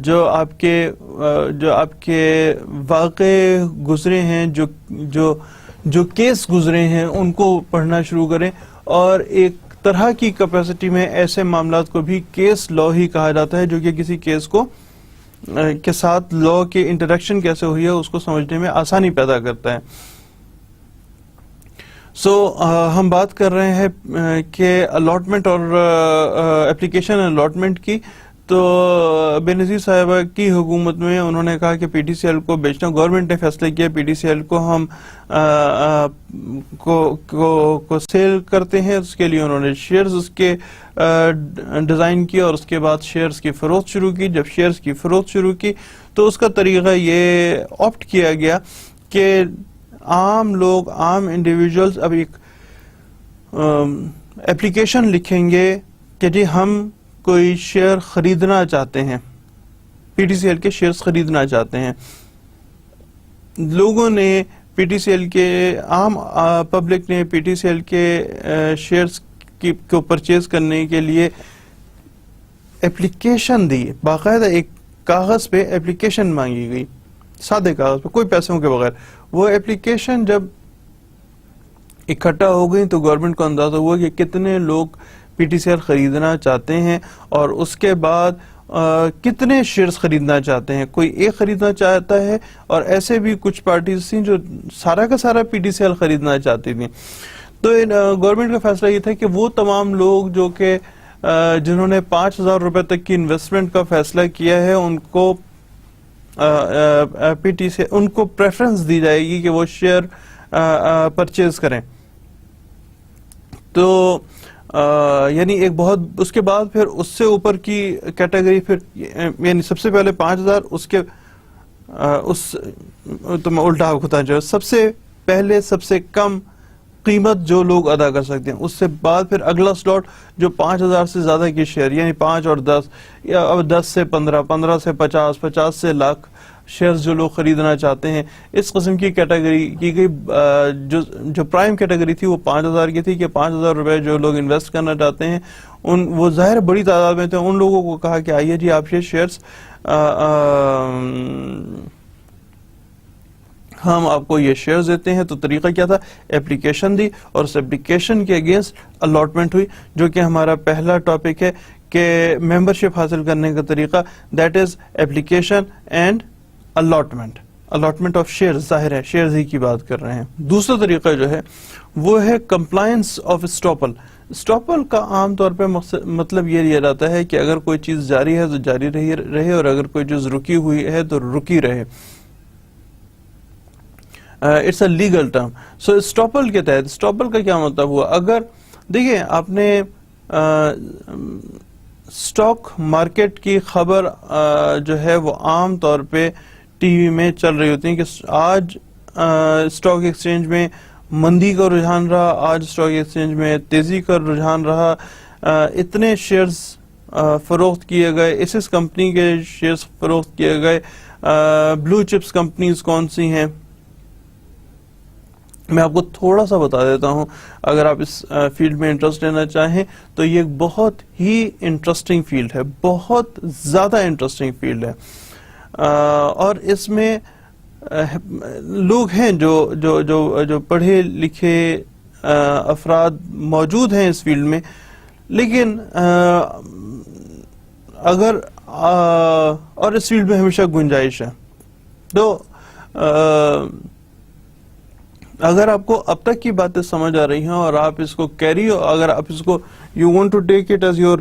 جو آپ کے واقع گزرے ہیں, جو case گزرے ہیں, ان کو پڑھنا شروع کریں. اور ایک طرح کی کیپیسٹی میں ایسے معاملات کو بھی کیس لا ہی کہا جاتا ہے, جو کہ کسی کیس کے ساتھ لا کے انٹریکشن کیسے ہوئی ہے اس کو سمجھنے میں آسانی پیدا کرتا ہے. ہم بات کر رہے ہیں کہ الاٹمنٹ اور اپلیکیشن الاٹمنٹ کی. تو بے نظیر صاحبہ کی حکومت میں انہوں نے کہا کہ پی ٹی سی ایل کو بیچنا, گورنمنٹ نے فیصلہ کیا پی ٹی سی ایل کو ہم کو سیل کرتے ہیں. اس کے لیے انہوں نے شیئرز اس کے ڈیزائن کیا اور اس کے بعد شیئرز کی فروخت شروع کی. جب شیئرز کی فروخت شروع کی تو اس کا طریقہ یہ آپٹ کیا گیا کہ عام لوگ, عام انڈیویجولز اب ایک اپلیکیشن لکھیں گے کہ جی ہم کوئی شیئر خریدنا چاہتے ہیں, پی ٹی سی ایل کے شیئرز خریدنا چاہتے ہیں. لوگوں نے پی ٹی سی ایل کے, عام پبلک نے پی ٹی سی ایل کے شیئرز کو پرچیز کرنے کے لیے اپلیکیشن دی, باقاعدہ ایک کاغذ پہ اپلیکیشن مانگی گئی, سادے کاغذ پہ, کوئی پیسوں کے بغیر. وہ اپلیکیشن جب اکٹھا ہو گئی تو گورنمنٹ کو اندازہ ہوا کہ کتنے لوگ پی ٹی سی ایل خریدنا چاہتے ہیں اور اس کے بعد کتنے شیئرز خریدنا چاہتے ہیں. کوئی ایک خریدنا چاہتا ہے اور ایسے بھی کچھ پارٹیز تھیں جو سارا کا سارا پی ٹی سی ایل خریدنا چاہتی تھیں. تو گورنمنٹ کا فیصلہ یہ تھا کہ وہ تمام لوگ جو کہ جنہوں نے 5,000 روپے تک کی انویسٹمنٹ کا فیصلہ کیا ہے ان کو پی ٹی سی ان کو پریفرنس دی جائے گی کہ وہ شیئر پرچیز کریں. تو یعنی ایک بہت, اس کے بعد پھر اس سے اوپر کی کیٹیگری, پھر یعنی سب سے پہلے 5,000, اس کے تو میں الٹا ہوتا جو سب سے پہلے سب سے کم قیمت جو لوگ ادا کر سکتے ہیں, اس سے بعد پھر اگلا سلاٹ جو 5,000 سے زیادہ کی شیئر, یعنی 5 اور 10 یا اب 10 سے 15, 15 سے 50, 50 سے لاکھ شیئرز جو لوگ خریدنا چاہتے ہیں. اس قسم کی کیٹیگری کی گئی. جو پرائم کیٹیگری تھی وہ 5,000 کی تھی کہ 5,000 روپے جو لوگ انویسٹ کرنا چاہتے ہیں وہ ظاہر بڑی تعداد میں تھے. ان لوگوں کو کہا کہ آئیے جی آپ یہ شیئرز ہم آپ کو یہ شیئرز دیتے ہیں. تو طریقہ کیا تھا, اپلیکیشن دی اور اس اپلیکیشن کے اگینسٹ الاٹمنٹ ہوئی, جو کہ ہمارا پہلا ٹاپک ہے کہ ممبرشپ حاصل کرنے کا طریقہ, that is application and allotment. Allotment of share, ظاہر ہے شیئرز ہی کی بات کر رہے ہیں. دوسرا طریقہ جو ہے وہ ہے کمپلائنس آف اسٹاپل. اسٹاپل کا عام طور پہ مطلب یہ لیا جاتا ہے کہ اگر کوئی چیز جاری ہے تو جاری رہے اور اگر کوئی چیز رکی ہوئی ہے تو رکی رہے. It's a legal term. So estoppel کے تحت, اسٹاپل کا کیا مطلب ہوا, اگر دیکھیں آپ نے اسٹاک مارکیٹ کی خبر جو ہے وہ عام طور پہ ٹی وی میں چل رہی ہوتی ہے کہ آج اسٹاک ایکسچینج میں مندی کا رجحان رہا, آج اسٹاک ایکسچینج میں تیزی کا رجحان رہا, اتنے شیئرز فروخت کیے گئے, اس کمپنی کے شیئرز فروخت کیے گئے. بلو چپس کمپنیز کون سی ہیں, میں آپ کو تھوڑا سا بتا دیتا ہوں. اگر آپ اس فیلڈ میں انٹرسٹ لینا چاہیں تو یہ ایک بہت ہی انٹرسٹنگ فیلڈ ہے, بہت زیادہ انٹرسٹنگ فیلڈ ہے. اور اس میں لوگ ہیں جو پڑھے لکھے افراد موجود ہیں اس فیلڈ میں, لیکن اگر اور اس فیلڈ میں ہمیشہ گنجائش ہے. تو اگر آپ کو اب تک کی باتیں سمجھ آ رہی ہیں اور آپ اس کو اگر آپ اس کو you want to take it as your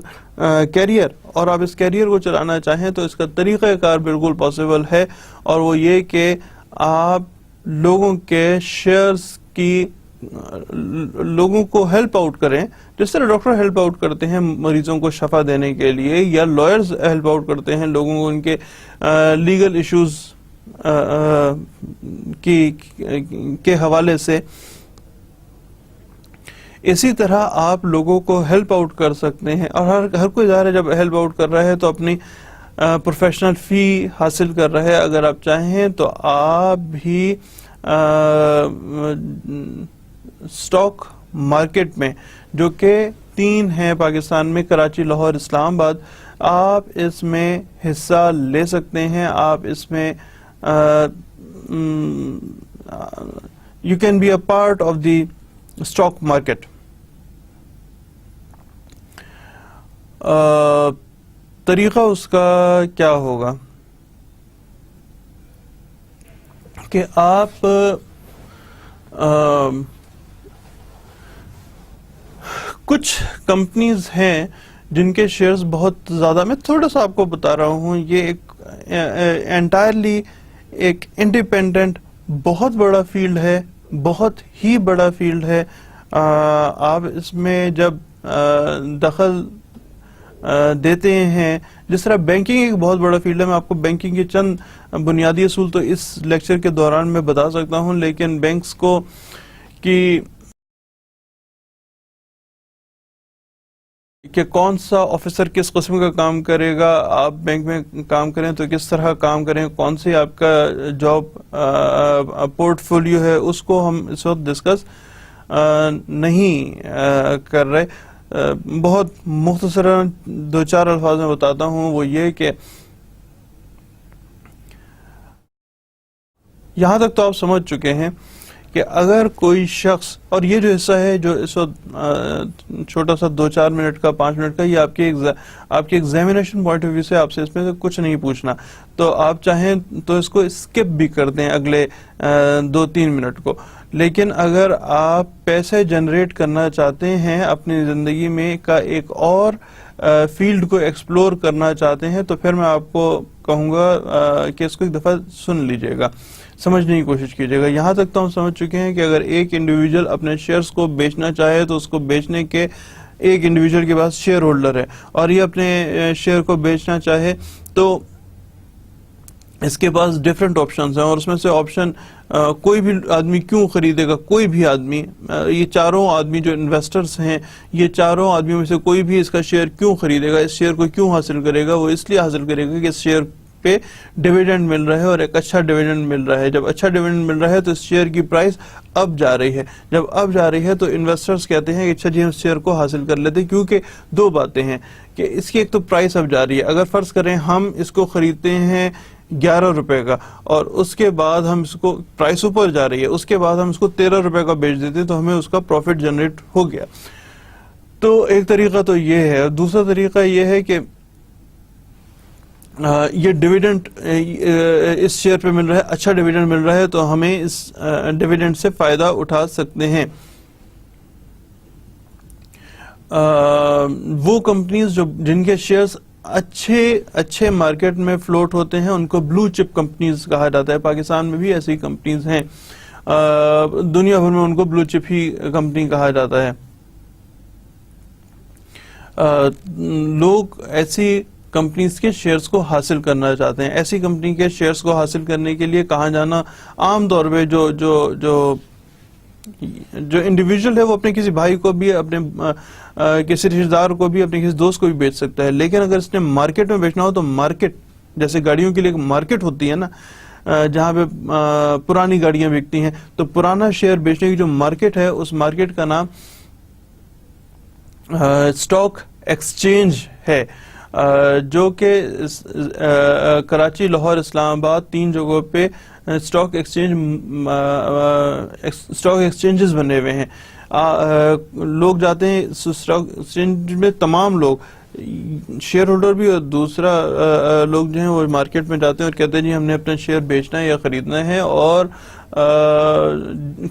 career اور آپ اس کیریئر کو چلانا چاہیں تو اس کا طریقہ کار بالکل پاسبل ہے, اور وہ یہ کہ آپ لوگوں کے شیئرز کی لوگوں کو ہیلپ آؤٹ کریں, جس طرح ڈاکٹر ہیلپ آؤٹ کرتے ہیں مریضوں کو شفا دینے کے لیے, یا لائرز ہیلپ آؤٹ کرتے ہیں لوگوں کو ان کے لیگل ایشوز کے حوالے سے. اسی طرح آپ لوگوں کو ہیلپ آؤٹ کر سکتے ہیں، اور ہر کوئی ظاہر ہے جب ہیلپ آؤٹ کر رہا ہے تو اپنی پروفیشنل فی حاصل کر رہا ہے. اگر آپ چاہیں تو آپ بھی اسٹاک مارکیٹ میں جو کہ 3 ہیں پاکستان میں، کراچی، لاہور، اسلام آباد، آپ اس میں حصہ لے سکتے ہیں. آپ اس میں you can be a part of the stock market. طریقہ اس کا کیا ہوگا کہ آپ کچھ کمپنیز ہیں جن کے شیئرز بہت زیادہ، میں تھوڑا سا آپ کو بتا رہا ہوں، یہ ایک انٹائرلی ایک انڈیپینڈنٹ بہت بڑا فیلڈ ہے، بہت ہی بڑا فیلڈ ہے. آپ اس میں جب دخل دیتے ہیں، جس طرح بینکنگ ایک بہت بڑا فیلڈ ہے، میں آپ کو بینکنگ کے چند بنیادی اصول تو اس لیکچر کے دوران میں بتا سکتا ہوں، لیکن بینکس کو کہ کون سا آفیسر کس قسم کا کام کرے گا، آپ بینک میں کام کریں تو کس طرح کام کریں، کون سی آپ کا جاب پورٹ فولیو ہے، اس کو ہم اس وقت ڈسکس نہیں کر رہے. بہت مختصراً 2-4 الفاظ میں بتاتا ہوں، وہ یہ کہ یہاں تک تو آپ سمجھ چکے ہیں کہ اگر کوئی شخص، اور یہ جو حصہ ہے جو اس وقت چھوٹا سا 2-4 منٹ کا 5 منٹ کا، یہ آپ کے ایگزامینیشن پوائنٹ آف ویو سے آپ سے اس میں سے کچھ نہیں پوچھنا، تو آپ چاہیں تو اس کو اسکپ بھی کر دیں اگلے 2-3 منٹ کو. لیکن اگر آپ پیسے جنریٹ کرنا چاہتے ہیں، اپنی زندگی میں کا ایک اور فیلڈ کو ایکسپلور کرنا چاہتے ہیں، تو پھر میں آپ کو کہوں گا کہ اس کو ایک دفعہ سن لیجئے گا، سمجھنے کی کوشش کیجیے گا. یہاں تک تو ہم سمجھ چکے ہیں کہ اگر ایک انڈیویجول اپنے شیئرز کو بیچنا چاہے تو اس کو بیچنے کے ایک انڈیویجول کے پاس شیئر ہولڈر ہے، اور یہ اپنے شیئر کو بیچنا چاہے تو اس کے پاس ڈیفرنٹ آپشنز ہیں، اور اس میں سے آپشن کوئی بھی آدمی کیوں خریدے گا، کوئی بھی آدمی، یہ چاروں آدمی جو انویسٹرز ہیں، یہ چاروں آدمیوں میں سے کوئی بھی اس کا شیئر کیوں خریدے گا، اس شیئر کو کیوں حاصل کرے گا؟ وہ اس لیے حاصل کرے گا کہ اس شیئر پہ ڈیویڈنڈ مل رہا ہے، اور ایک اچھا ڈیویڈنڈ مل رہا ہے. جب اچھا ڈیویڈنڈ مل رہا ہے تو اس شیئر کی پرائس اب جا رہی ہے. جب اب جا رہی ہے تو انویسٹرز کہتے ہیں کہ اچھا جی ہم اس شیئر کو حاصل کر لیتے ہیں، کیونکہ 2 باتیں ہیں کہ اس کی ایک تو پرائس اب جا رہی ہے. اگر فرض کریں ہم اس کو خریدتے ہیں 11 روپے کا، اور اس کے بعد ہم اس کو، پرائس اوپر جا رہی ہے، اس کے بعد ہم اس کو 13 روپے کا بیچ دیتے ہیں، تو ہمیں اس کا پروفٹ جنریٹ ہو گیا. تو ایک طریقہ تو یہ ہے. دوسرا طریقہ یہ ہے کہ یہ ڈیویڈنڈ اس شیئر پہ مل رہا ہے، اچھا ڈیویڈنڈ مل رہا ہے، تو ہمیں اس ڈیویڈنڈ سے فائدہ اٹھا سکتے ہیں. وہ کمپنیز جن کے شیئرز اچھے مارکیٹ میں فلوٹ ہوتے ہیں، ان کو بلو چپ کمپنیز کہا جاتا ہے. پاکستان میں بھی ایسی کمپنیز ہیں، دنیا بھر میں ان کو بلو چپ ہی کمپنی کہا جاتا ہے. لوگ ایسی کمپنیز کے شیئرز کو حاصل کرنا چاہتے ہیں. ایسی کمپنی کے شیئرز کو حاصل کرنے کے لیے کہاں جانا؟ عام طور پہ جو انڈیویجول ہے وہ اپنے کسی بھائی کو بھی، اپنے کسی رشتہ دار کو بھی، اپنے کسی دوست کو بھی بیچ سکتا ہے. لیکن اگر اس نے مارکیٹ میں بیچنا ہو تو مارکیٹ، جیسے گاڑیوں کے لیے مارکیٹ ہوتی ہے نا، جہاں پہ پرانی گاڑیاں بکتی ہیں، تو پرانا شیئر بیچنے کی جو مارکیٹ ہے، اس مارکیٹ کا نام اسٹاک ایکسچینج ہے، جو کہ کراچی، لاہور، اسلام آباد 3 جگہوں پہ اسٹاک ایکسچینجز بنے ہوئے ہیں. لوگ جاتے ہیں اسٹاک ایکسچینج میں، تمام لوگ، شیئر ہولڈر بھی اور دوسرا لوگ جو ہیں وہ مارکیٹ میں جاتے ہیں اور کہتے ہیں جی ہم نے اپنا شیئر بیچنا ہے یا خریدنا ہے. اور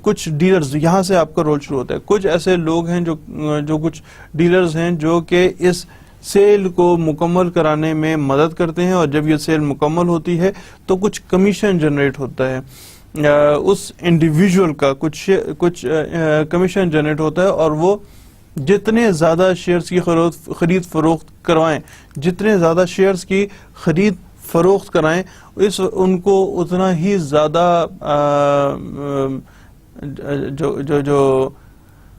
کچھ ڈیلرز، یہاں سے آپ کا رول شروع ہوتا ہے. کچھ ایسے لوگ ہیں جو کچھ ڈیلرز ہیں جو کہ اس سیل کو مکمل کرانے میں مدد کرتے ہیں، اور جب یہ سیل مکمل ہوتی ہے تو کچھ کمیشن جنریٹ ہوتا ہے، اس انڈیویجول کا کچھ کمیشن جنریٹ ہوتا ہے. اور وہ جتنے زیادہ شیئرز کی خرید فروخت کروائیں، جتنے زیادہ شیئرز کی خرید فروخت کرائیں، ان کو اتنا ہی زیادہ جو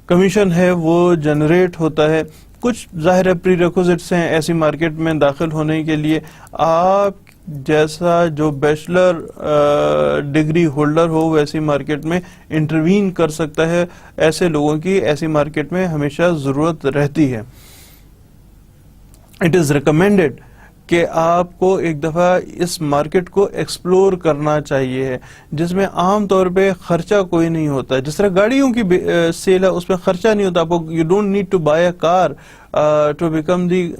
کمیشن ہے وہ جنریٹ ہوتا ہے. کچھ ظاہر پری ریکوزٹس ہیں ایسی مارکیٹ میں داخل ہونے کے لیے. آپ جیسا جو بیچلر ڈگری ہولڈر ہو وہ ایسی مارکیٹ میں انٹروین کر سکتا ہے. ایسے لوگوں کی ایسی مارکیٹ میں ہمیشہ ضرورت رہتی ہے. اٹ از ریکمینڈیڈ کہ آپ کو ایک دفعہ اس مارکیٹ کو ایکسپلور کرنا چاہیے جس میں عام طور پہ خرچہ کوئی نہیں ہوتا. جس طرح گاڑیوں کی سیل ہے اس میں خرچہ نہیں ہوتا. آپ کو you don't need to buy a car to become the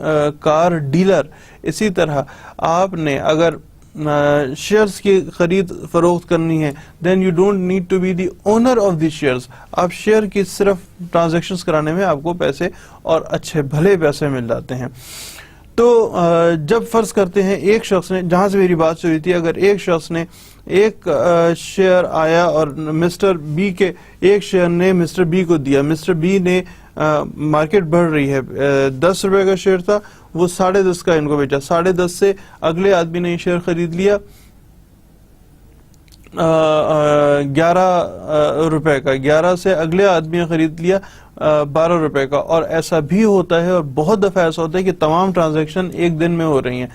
car dealer. اسی طرح آپ نے اگر شیئرز کی خرید فروخت کرنی ہے then you don't need to be the owner of the shares. آپ شیئر کی صرف ٹرانزیکشنز کرانے میں آپ کو پیسے اور اچھے بھلے پیسے مل جاتے ہیں. تو جب فرض کرتے ہیں ایک شخص نے, جہاں سے میری بات شروع ہوئی تھی, اگر ایک شخص نے ایک شیئر آیا اور مسٹر بی کے ایک شیئر نے مسٹر بی کو دیا. مسٹر بی نے مارکیٹ بڑھ رہی ہے, 10 روپے کا شیئر تھا, وہ 10.5 کا ان کو بیچا. 10.5 سے اگلے آدمی نے یہ شیئر خرید لیا 11 روپے کا, 11 سے اگلے آدمی نے خرید لیا 12 روپے کا. اور ایسا بھی ہوتا ہے اور بہت دفعہ ایسا ہوتا ہے کہ تمام ٹرانزیکشن ایک دن میں ہو رہی ہیں.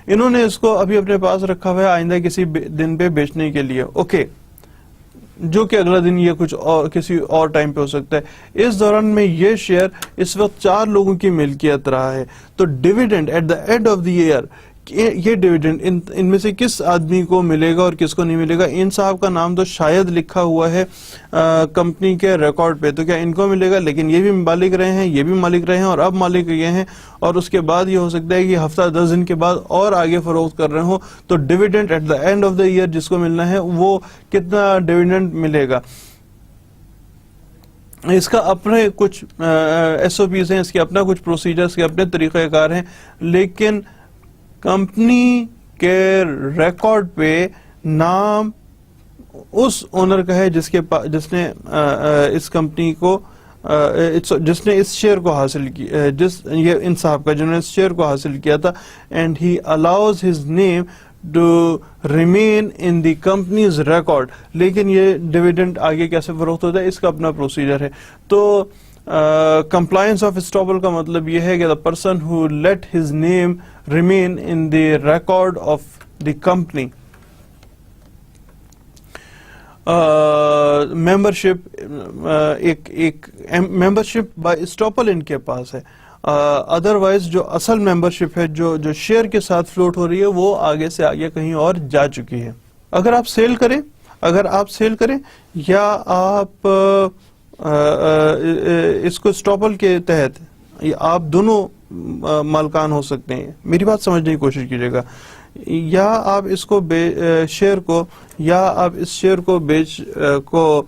انہوں نے اس کو ابھی اپنے پاس رکھا ہوا ہے آئندہ کسی دن پہ بیچنے کے لیے, اوکے, جو کہ اگلا دن یہ کچھ اور کسی اور ٹائم پہ ہو سکتا ہے. اس دوران میں یہ شیئر اس وقت 4 لوگوں کی ملکیت رہا ہے. تو dividend at the end of the year, یہ ڈیویڈنڈ ان میں سے کس آدمی کو ملے گا اور کس کو نہیں ملے گا. ان صاحب کا نام تو شاید لکھا ہوا ہے کمپنی کے ریکارڈ پہ, تو کیا ان کو ملے گا؟ لیکن یہ بھی مالک رہے ہیں, یہ بھی مالک رہے ہیں, اور اب مالک یہ ہیں, اور اس کے بعد یہ ہو سکتا ہے کہ ہفتہ 10 دن کے بعد اور آگے فروخت کر رہے ہوں. تو dividend at the end of the year جس کو ملنا ہے وہ کتنا ڈیویڈنڈ ملے گا. اس کا اپنے کچھ ایس او پیز ہیں, اس کے اپنا کچھ پروسیجرز کے اپنے طریقہ کار ہیں, لیکن کمپنی کے ریکارڈ پہ نام اس اونر کا ہے جس نے اس کمپنی کو جس نے اس شیئر کو حاصل کیا, یہ ان صاحب کا جنہوں نے اس شیئر کو حاصل کیا تھا. And he allows his name to remain in the company's record. لیکن یہ ڈیویڈنڈ آگے کیسے فروخت ہوتا ہے اس کا اپنا پروسیجر ہے. تو compliance of estoppel کا مطلب یہ ہے کہ the person who let his name remain in the record of the company. membership ایک membership by estoppel ان کے پاس ہے. ادروائز جو اصل membership ہے جو شیئر کے ساتھ فلوٹ ہو رہی ہے وہ آگے سے آگے کہیں اور جا چکی ہے. اگر آپ سیل کریں یا آپ اس کو اسٹاپل کے تحت آپ دونوں مالکان ہو سکتے ہیں. میری بات سمجھنے کی کوشش کیجیے گا. یا آپ اس کو شیئر کو یا آپ اس شیئر کو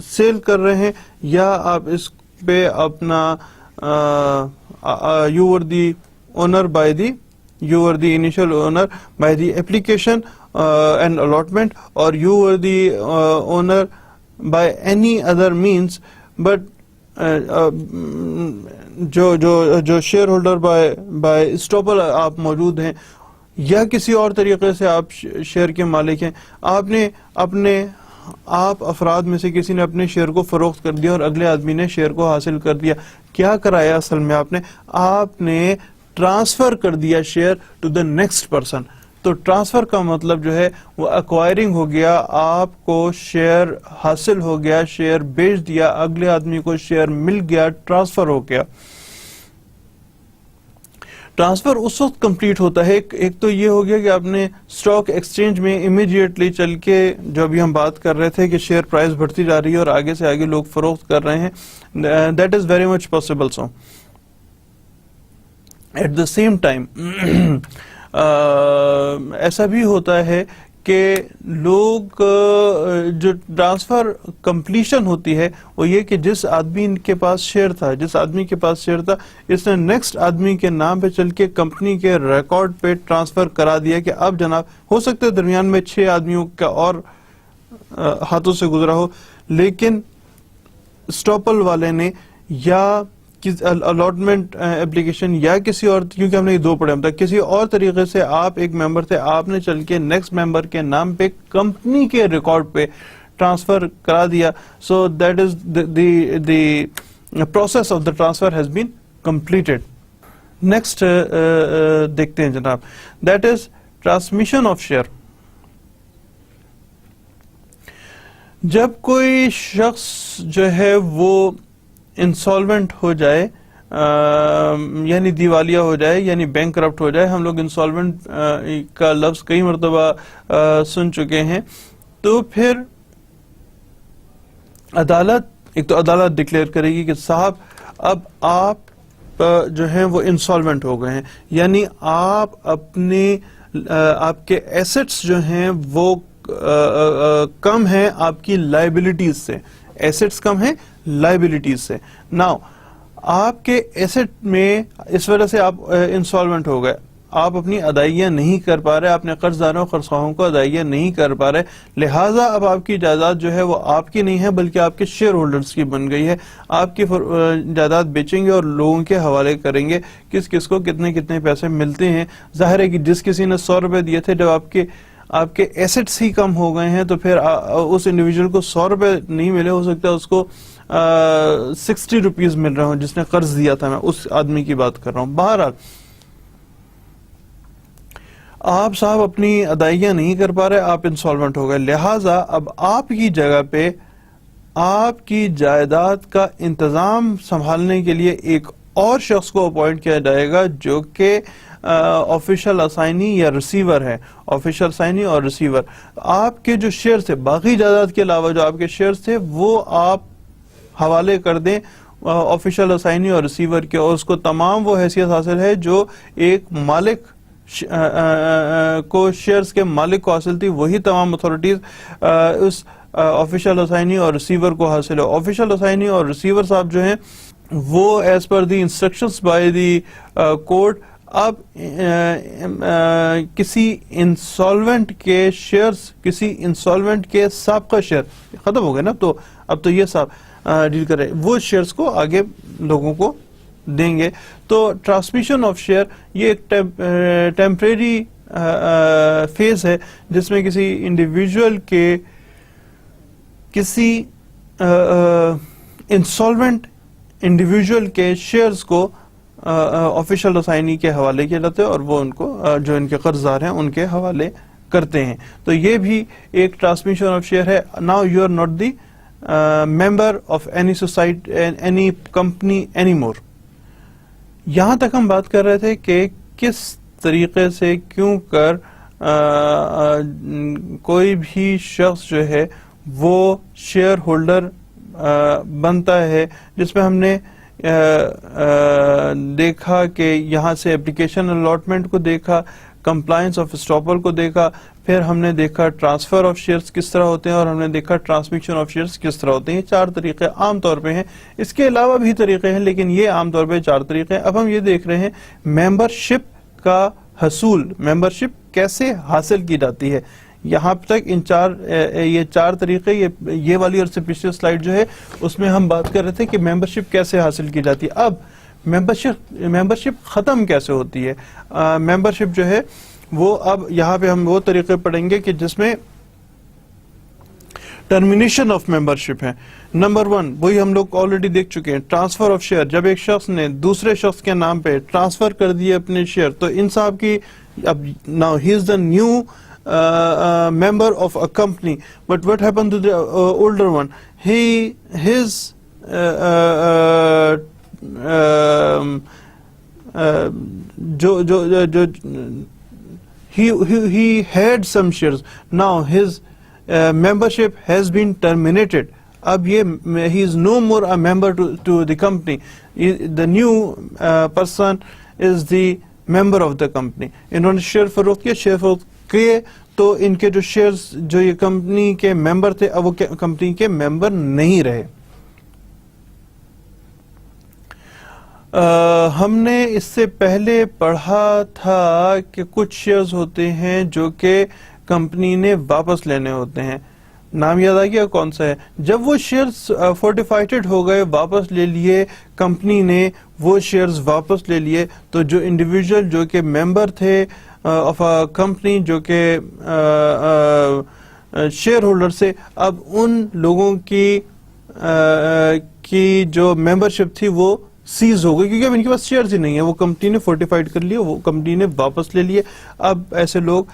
سیل کر رہے ہیں, یا آپ اس پہ اپنا you were the owner by the you were the initial owner by the application and allotment, or you were the owner by any other means, but جو شیئر ہولڈر بائی اسٹاپل آپ موجود ہیں یا کسی اور طریقے سے آپ شیئر کے مالک ہیں. آپ افراد میں سے کسی نے اپنے شیئر کو فروخت کر دیا اور اگلے آدمی نے شیئر کو حاصل کر دیا. کیا کرایا اصل میں آپ نے ٹرانسفر کر دیا share to the next person. تو ٹرانسفر کا مطلب جو ہے وہ ایکوائرنگ ہو گیا, آپ کو شیئر حاصل ہو گیا, شیئر بیچ دیا, اگلے آدمی کو شیئر مل گیا, ٹرانسفر ہو گیا. ٹرانسفر اس وقت کمپلیٹ ہوتا ہے, ایک تو یہ ہو گیا کہ آپ نے اسٹاک ایکسچینج میں امیڈیٹلی چل کے, جو ابھی ہم بات کر رہے تھے کہ شیئر پرائز بڑھتی جا رہی ہے اور آگے سے آگے لوگ فروخت کر رہے ہیں, that is very much possible. So at the same time ایسا بھی ہوتا ہے کہ لوگ جو ٹرانسفر کمپلیشن ہوتی ہے وہ یہ کہ جس آدمی کے پاس شیئر تھا اس نے نیکسٹ آدمی کے نام پہ چل کے کمپنی کے ریکارڈ پہ ٹرانسفر کرا دیا کہ اب جناب, ہو سکتا ہے درمیان میں 6 آدمیوں کا اور ہاتھوں سے گزرا ہو, لیکن اسٹاپل والے نے یا الاٹمنٹ اپلیکیشن یا کسی اور, کیونکہ ہم نے یہ 2 پڑھے ہم تک, کسی اور طریقے سے آپ ایک ممبر تھے, آپ نے چل کے نیکسٹ ممبر کے نام پہ کمپنی کے ریکارڈ پہ ٹرانسفر کرا دیا. So that is the process of the transfer has been completed. Next دیکھتے ہیں جناب, that is transmission of share. جب کوئی شخص جو ہے وہ انسالوینٹ ہو جائے, یعنی دیوالیہ ہو جائے, یعنی بینک کرپٹ ہو جائے, ہم لوگ انسالوینٹ کا لفظ کئی مرتبہ سن چکے ہیں, تو پھر عدالت, ایک تو عدالت ڈکلیئر کرے گی کہ صاحب اب آپ جو ہیں وہ انسالوینٹ ہو گئے ہیں, یعنی آپ اپنے آپ کے ایسٹس جو ہیں وہ کم ہیں آپ کی لائبلٹیز سے, ایسٹس کم ہیں لائبلٹیز سے. ناؤ آپ کے ایسٹ میں اس وجہ سے آپ انسالوینٹ ہو گئے, آپ اپنی ادائیگیاں نہیں کر پا رہے, اپنے قرض داروں قرض خواہوں کو ادائیگیاں نہیں کر پا رہے, لہٰذا اب آپ کی جائیداد جو ہے وہ آپ کی نہیں ہے بلکہ آپ کے شیئر ہولڈرز کی بن گئی ہے. آپ کی جائیداد بیچیں گے اور لوگوں کے حوالے کریں گے کس کس کو کتنے کتنے پیسے ملتے ہیں. ظاہر ہے کہ جس کسی نے 100 روپے دیے تھے, جب آپ کے ایسٹس ہی کم ہو گئے ہیں تو پھر اس انڈیویجول کو 100 روپے نہیں ملے, ہو سکتا ہے اس کو 60 روپیز مل رہے ہوں جس نے قرض دیا تھا. میں اس آدمی کی بات کر رہا ہوں. بہرحال آپ صاحب اپنی ادائیگیاں نہیں کر پا رہے, آپ انسالوینٹ ہو گئے, لہٰذا اب آپ کی جگہ پہ آپ کی جائیداد کا انتظام سنبھالنے کے لیے ایک اور شخص کو اپوائنٹ کیا جائے گا جو کہ آفیشل اسائنی یا ریسیور ہے. آفیشل اسائنی اور ریسیور, آپ کے جو شیئر تھے, باقی جائیداد کے علاوہ جو آپ کے شیئر تھے وہ آپ حوالے کر دیں آفیشل اسائنی اور ریسیور کے, اور اس کو تمام وہ حیثیت حاصل ہے جو ایک مالک کو, شیئرز کے مالک کو حاصل تھی, وہی تمام اتھارٹیز اس آفیشل اسائنی اور ریسیور کو حاصل ہے. آفیشل اسائنی اور ریسیور صاحب جو ہیں وہ as per the instructions by the court اب کسی انسالوینٹ کے شیئرز, کسی انسالوینٹ کے سابقہ شیئر ختم ہو گئے نا, تو اب تو یہ صاحب ڈیل کرے, وہ شیئرز کو آگے لوگوں کو دیں گے. تو ٹرانسمیشن آف شیئر یہ ایک ٹیمپریری فیز ہے جس میں کسی انڈیویجول کے کسی انسالوینٹ انڈیویجول کے شیئرز کو آفیشل اسائنی کے حوالے کیا جاتے ہیں اور وہ ان کو جو ان کے قرض دار ہیں ان کے حوالے کرتے ہیں. تو یہ بھی ایک ٹرانسمیشن آف شیئر ہے. Now you are not the member of any society, any company anymore. یہاں تک ہم بات کر رہے تھے کہ کس طریقے سے کیوں کر کوئی بھی شخص جو ہے وہ شیئر ہولڈر بنتا ہے, جس میں ہم نے دیکھا کہ یہاں سے اپلیکیشن الاٹمنٹ کو دیکھا, کمپلائنس آف اسٹاپر کو دیکھا, پھر ہم نے دیکھا ٹرانسفر آف شیئرز کس طرح ہوتے ہیں, اور ہم نے دیکھا ٹرانسمیشن آف شیئرز کس طرح ہوتے ہیں. 4 طریقے عام طور پہ ہیں, اس کے علاوہ بھی طریقے ہیں لیکن یہ عام طور پہ 4 طریقے ہیں. اب ہم یہ دیکھ رہے ہیں ممبر شپ کا حصول, ممبر شپ کیسے حاصل کی جاتی ہے. یہاں تک یہ 4 طریقے, یہ والی اور سے پچھلی سلائیڈ جو ہے اس میں ہم بات کر رہے تھے کہ ممبرشپ کیسے حاصل کی جاتی ہے. اب ممبرشپ ختم کیسے ہوتی ہے. ممبرشپ جو ہے وہ اب یہاں پہ ہم وہ طریقے پڑھیں گے کہ جس میں ٹرمینیشن آف ممبرشپ ہے. نمبر 1 وہی ہم لوگ آلریڈی دیکھ چکے ہیں, ٹرانسفر آف شیئر. جب ایک شخص نے دوسرے شخص کے نام پہ ٹرانسفر کر دیے اپنے شیئر, تو ان صاحب کی اب now he is the new member of a company, but what happened to the older one? He had some shares. Now his membership has been terminated. Ab he is no more a member to the company. The new person is the member of the company. انہوں نے share فروخت کیا, share فروخت کیے تو ان کے جو shares جو یہ کمپنی کے ممبر تھے اب وہ کمپنی کے ممبر نہیں رہے. ہم نے اس سے پہلے پڑھا تھا کہ کچھ شیئرز ہوتے ہیں جو کہ کمپنی نے واپس لینے ہوتے ہیں. نام یاد آ گیا کون سا ہے؟ جب وہ شیئرز فورٹیفائیڈ ہو گئے, واپس لے لیے کمپنی نے, وہ شیئرز واپس لے لیے, تو جو انڈیویجول جو کہ ممبر تھے آف اے کمپنی, جو کہ شیئر ہولڈر سے اب ان لوگوں کی جو ممبرشپ تھی وہ سیز ہو گئی، کیونکہ اب ان کے پاس شیئرز ہی نہیں ہے، وہ کمپنی نے فورٹیفائڈ کر لیے، وہ کمپنی نے واپس لے لیے، اب ایسے لوگ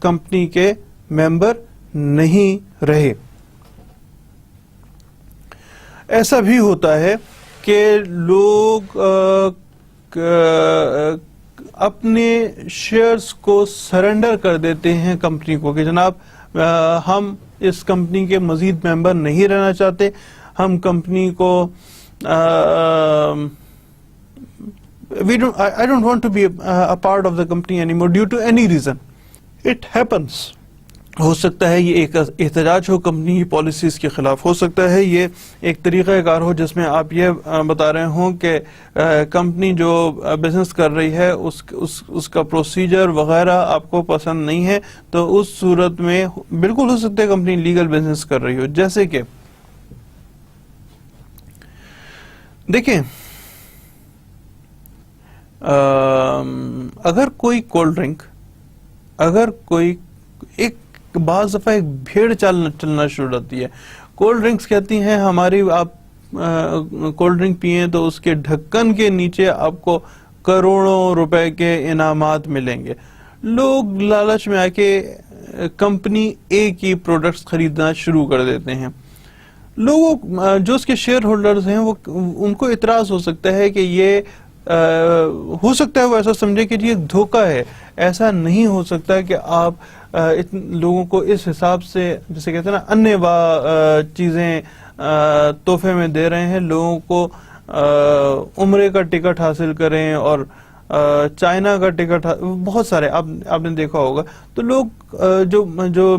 کمپنی کے ممبر نہیں رہے۔ ایسا بھی ہوتا ہے کہ لوگ اپنے شیئرز کو سرنڈر کر دیتے ہیں کمپنی کو کہ جناب ہم اس کمپنی کے مزید ممبر نہیں رہنا چاہتے، ہم کمپنی کو I don't want to be a part of the company anymore due to any reason. It happens. ہو سکتا ہے یہ ایک احتجاج ہو کمپنی کی پالیسیز کے خلاف، ہو سکتا ہے یہ ایک طریقہ کار ہو جس میں آپ یہ بتا رہے ہوں کہ کمپنی جو بزنس کر رہی ہے اس کا پروسیجر وغیرہ آپ کو پسند نہیں ہے، تو اس صورت میں بالکل ہو سکتا ہے کمپنی لیگل بزنس کر رہی ہو۔ جیسے کہ دیکھیں اگر کوئی کولڈ ڈرنک، اگر کوئی ایک بعض دفعہ ایک بھیڑ چلنا شروع ہوتی ہے، کولڈ ڈرنکس کہتی ہیں ہماری، آپ کولڈ ڈرنک پئیں تو اس کے ڈھکن کے نیچے آپ کو کروڑوں روپے کے انعامات ملیں گے، لوگ لالچ میں آ کے کمپنی اے کی پروڈکٹس خریدنا شروع کر دیتے ہیں۔ لوگوں جو اس کے شیئر ہولڈرز ہیں وہ ان کو اعتراض ہو سکتا ہے کہ یہ ہو سکتا ہے وہ ایسا سمجھے کہ یہ دھوکہ ہے، ایسا نہیں ہو سکتا کہ آپ لوگوں کو اس حساب سے جسے کہتے ہیں نا انے واہ چیزیں تحفے میں دے رہے ہیں، لوگوں کو عمرے کا ٹکٹ حاصل کریں اور چائنا کا ٹکٹ، بہت سارے آپ نے دیکھا ہوگا، تو لوگ جو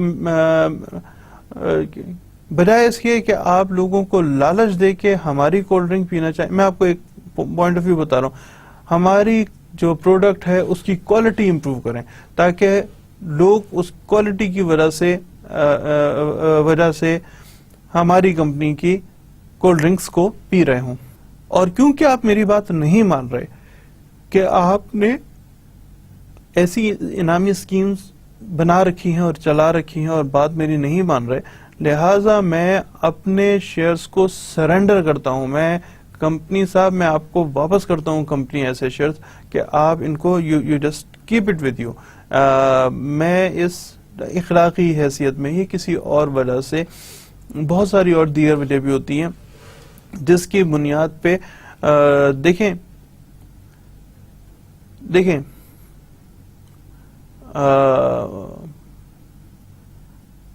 بجائے اس کے کہ آپ لوگوں کو لالچ دے کے ہماری کولڈ ڈرنک پینا چاہیں، میں آپ کو ایک پوائنٹ آف ویو بتا رہا ہوں، ہماری جو پروڈکٹ ہے اس کی کوالٹی امپروو کریں تاکہ لوگ اس کوالٹی کی وجہ سے ہماری کمپنی کی کولڈ ڈرنکس کو پی رہے ہوں۔ اور کیونکہ آپ میری بات نہیں مان رہے کہ آپ نے ایسی انعامی اسکیمز بنا رکھی ہیں اور چلا رکھی ہیں اور بات میری نہیں مان رہے، لہٰذا میں اپنے شیئرز کو سرنڈر کرتا ہوں، میں کمپنی صاحب میں آپ کو واپس کرتا ہوں کمپنی ایسے شیئرز کہ آپ ان کو you just keep it with you. میں اس اخلاقی حیثیت میں ہی کسی اور وجہ سے، بہت ساری اور دیگر وجہ بھی ہوتی ہیں جس کی بنیاد پہ دیکھیں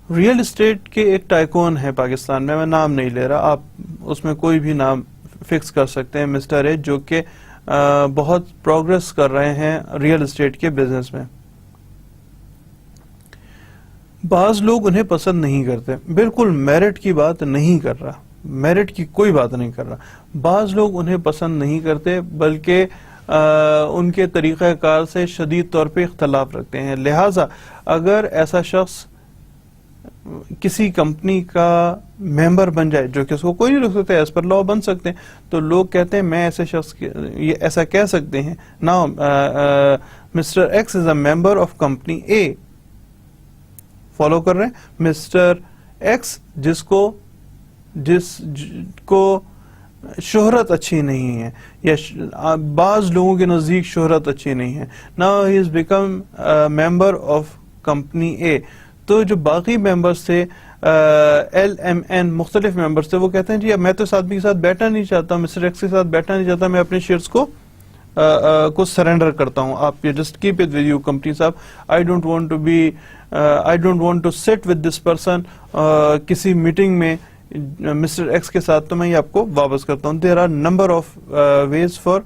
ریئل اسٹیٹ کے ایک ٹائکون ہے پاکستان میں نام نہیں لے رہا، آپ اس میں کوئی بھی نام فکس کر سکتے ہیں، مسٹر اے، جو کہ بہت پروگرس کر رہے ہیں ریئل اسٹیٹ کے بزنس میں۔ بعض لوگ انہیں پسند نہیں کرتے، بالکل میرٹ کی بات نہیں کر رہا، میرٹ کی کوئی بات نہیں کر رہا، بعض لوگ انہیں پسند نہیں کرتے بلکہ ان کے طریقہ کار سے شدید طور پہ اختلاف رکھتے ہیں، لہٰذا اگر ایسا شخص کسی کمپنی کا ممبر بن جائے، جو کہ اس کو کوئی نہیں رکھ سکتا، ایز پر لا بن سکتے ہیں، تو لوگ کہتے ہیں میں ایسے شخص یہ ایسا کہہ سکتے ہیں، now mister X is a member of company A, follow کر رہے ہیں، مسٹر ایکس جس کو شہرت اچھی نہیں ہے یا بعض لوگوں کے نزدیک شہرت اچھی نہیں ہے، now he is become member of company اے، تو جو باقی ممبرز تھے ایل ایم این مختلف ممبرز تھے، وہ کہتے ہیں جی میں تو اس آدمی کے ساتھ بیٹھنا نہیں چاہتا، مسٹر ایکس کے ساتھ بیٹھنا نہیں چاہتا، میں اپنے شیئرز کو سرنڈر کرتا ہوں، آپ just keep it with you company صاحب، I don't want to sit with this person, کسی میٹنگ میں مسٹر ایکس کے ساتھ، تو میں یہ آپ کو واپس کرتا ہوں۔ There are number of ways for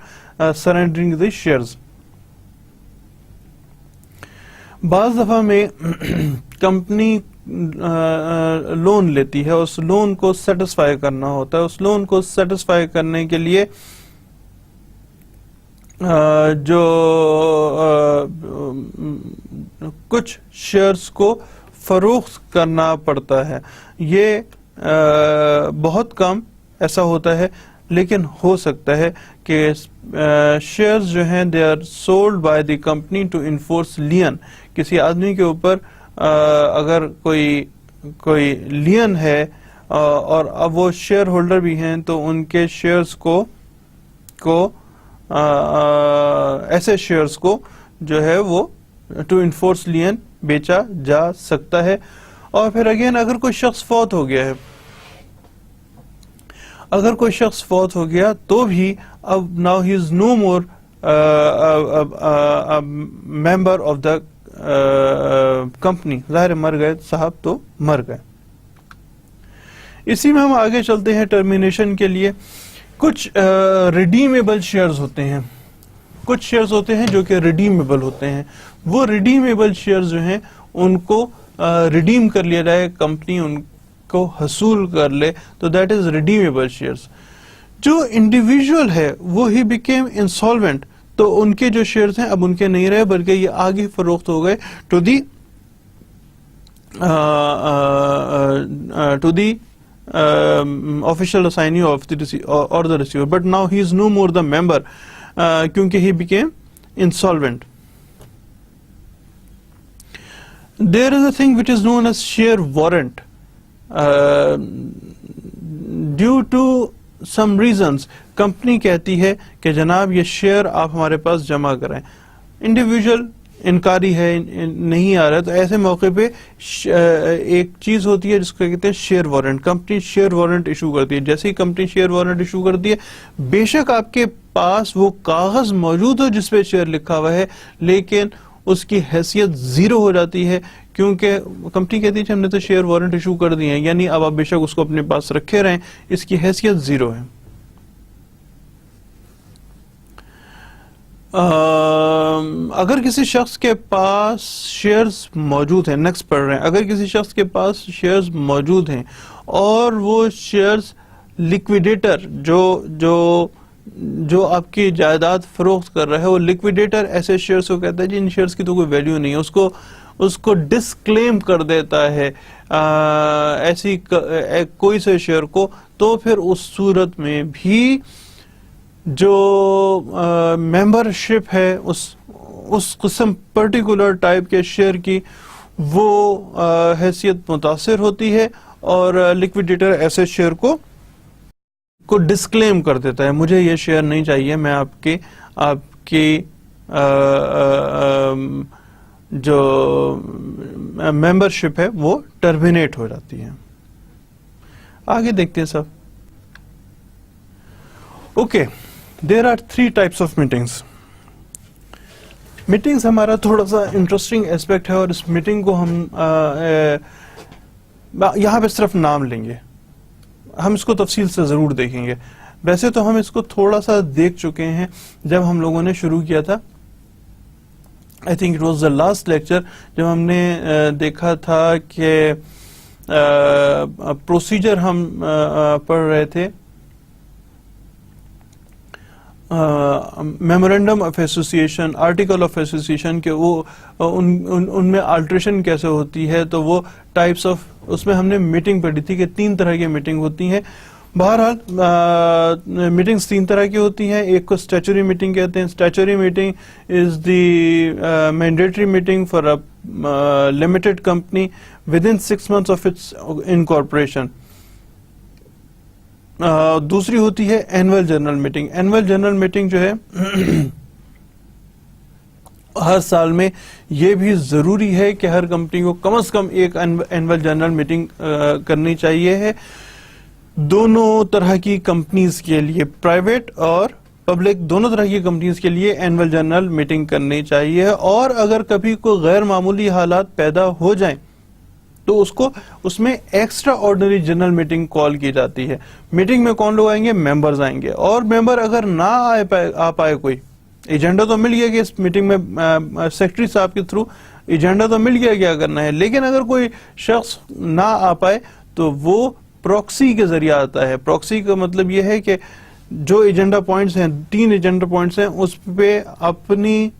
surrendering the shares. بعض دفعہ میں کمپنی لون لیتی ہے، اس لون کو سیٹسفائی کرنا ہوتا ہے، اس لون کو سیٹسفائی کرنے کے لیے جو کچھ شیئرز کو فروخت کرنا پڑتا ہے، یہ بہت کم ایسا ہوتا ہے، لیکن ہو سکتا ہے کہ شیئرز جو ہیں they are sold by the company to enforce lien, کسی آدمی کے اوپر اگر کوئی لین ہے اور اب وہ شیئر ہولڈر بھی ہیں تو ان کے شیئرز کو ایسے شیئرز کو جو ہے وہ ٹو انفورس لین بیچا جا سکتا ہے. اور پھر اگین اگر کوئی شخص فوت ہو گیا ہے، اگر کوئی شخص فوت ہو گیا تو بھی اب now he is no more member of the company. ظاہر مر گئے صاحب تو مر گئے. اسی میں ہم آگے چلتے ہیں ٹرمینیشن کے لیے. کچھ ریڈیمیبل شیئرز ہوتے ہیں، کچھ شیئرز ہوتے ہیں جو کہ ریڈیمیبل ہوتے ہیں. وہ ریڈیمیبل شیئرز جو ہیں ان کو ریڈیم کر لیا جائے، کمپنی ان کو حصول کر لے، تو دیٹ از ریڈیمیبل شیئرز. جو انڈیویجول ہے وہ ہی بیکیم انسالوینٹ، تو ان کے جو شیئرز ہیں اب ان کے نہیں رہے بلکہ یہ آگے فروخت ہو گئے to the official assignee of the or the receiver, but now he is no more the member کیونکہ he became insolvent. There is a thing which is known as share warrant. Due to some reasons company کہتی ہے کہ جناب یہ share آپ ہمارے پاس جمع کریں. انڈیویجول انکاری ہے، نہیں آ رہا ہے، تو ایسے موقع پہ ایک چیز ہوتی ہے جس کو کہتے ہیں share warrant. Company share warrant issue کرتی ہے. جیسے ہی کمپنی شیئر وارنٹ ایشو کرتی ہے، بے شک آپ کے پاس وہ کاغذ موجود ہو جس پہ شیئر لکھا ہوا ہے، لیکن اس کی حیثیت زیرو ہو جاتی ہے، کیونکہ کمپنی کہتی ہے کہ ہم نے تو شیئر وارنٹ ایشو کر دیے ہیں، یعنی اب آپ بے شک اس کو اپنے پاس رکھے رہیں، اس کی حیثیت زیرو ہے. اگر کسی شخص کے پاس شیئرز موجود ہیں، نیکسٹ پڑھ رہے ہیں، اگر کسی شخص کے پاس شیئرز موجود ہیں اور وہ شیئرز لکویڈیٹر جو آپ کی جائیداد فروخت کر رہا ہے، وہ لکویڈیٹر ایسے شیئرز کو کہتا ہے جن شیئرز کی تو کوئی ویلیو نہیں ہے، اس کو ڈسکلیم کر دیتا ہے ایسی کوئی سے شیئر کو، تو پھر اس صورت میں بھی جو ممبر شپ ہے اس قسم پرٹیکولر ٹائپ کے شیئر کی وہ حیثیت متاثر ہوتی ہے، اور لکویڈیٹر ایسے شیئر کو ڈسکلیم کر دیتا ہے. مجھے یہ شیئر نہیں چاہیے، میں آپ کی جو ممبر شپ ہے وہ ٹرمینیٹ ہو جاتی ہے. آگے دیکھتے ہیں سب. Okay, there are 3 types of meetings. Meetings ہمارا تھوڑا سا انٹرسٹنگ ایسپیکٹ ہے، اور اس میٹنگ کو ہم یہاں پہ صرف نام لیں گے، ہم اس کو تفصیل سے ضرور دیکھیں گے. ویسے تو ہم اس کو تھوڑا سا دیکھ چکے ہیں جب ہم لوگوں نے شروع کیا تھا. I think it was the last lecture جب ہم نے دیکھا تھا کہ پروسیجر ہم پڑھ رہے تھے memorandum of association, article of association کے وہ ان میں آلٹریشن کیسے ہوتی ہے. تو وہ ٹائپس آف، اس میں ہم نے میٹنگ پڑھی تھی کہ 3 طرح کی میٹنگ ہوتی ہیں. بہرحال میٹنگز 3 طرح کی ہوتی ہیں. ایک کو اسٹیچوری میٹنگ کہتے ہیں. Statutory meeting is the mandatory meeting for a limited company with in 6 months of its incorporation. دوسری ہوتی ہے annual general meeting. Annual general meeting جو ہے ہر سال میں یہ بھی ضروری ہے کہ ہر کمپنی کو کم از کم ایک اینول جنرل میٹنگ کرنی چاہیے ہے. دونوں طرح کی کمپنیز کے لیے، پرائیویٹ اور پبلک دونوں طرح کی کمپنیز کے لیے اینول جنرل میٹنگ کرنی چاہیے. اور اگر کبھی کوئی غیر معمولی حالات پیدا ہو جائیں تو اس میں extra ordinary general meeting call کی جاتی ہے. میٹنگ میں کون لوگ آئیں گے؟ ممبرز آئیں گے. اور ممبر اگر نہ آ پائے، کوئی ایجنڈا تو مل گیا کہ اس میٹنگ میں سیکرٹری صاحب کے تھرو ایجنڈا تو مل گیا کیا کرنا ہے، لیکن اگر کوئی شخص نہ آ پائے تو وہ پراکسی کے ذریعے آتا ہے. پراکسی کا مطلب یہ ہے کہ جو ایجنڈا پوائنٹس ہیں، 3 ایجنڈا پوائنٹس ہیں، اس پہ اپنی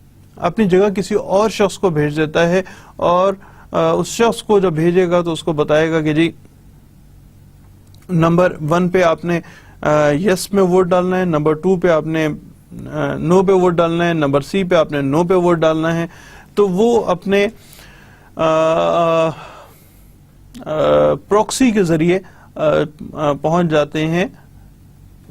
جگہ کسی اور شخص کو بھیج دیتا ہے، اور اس شخص کو جب بھیجے گا تو اس کو بتائے گا کہ جی نمبر 1 پہ آپ نے یس میں ووٹ ڈالنا ہے، نمبر 2 پہ آپ نے نو پہ ووٹ ڈالنا ہے، نمبر سی پہ آپ نے نو پہ ووٹ ڈالنا ہے. تو وہ اپنے پروکسی کے ذریعے پہنچ جاتے ہیں،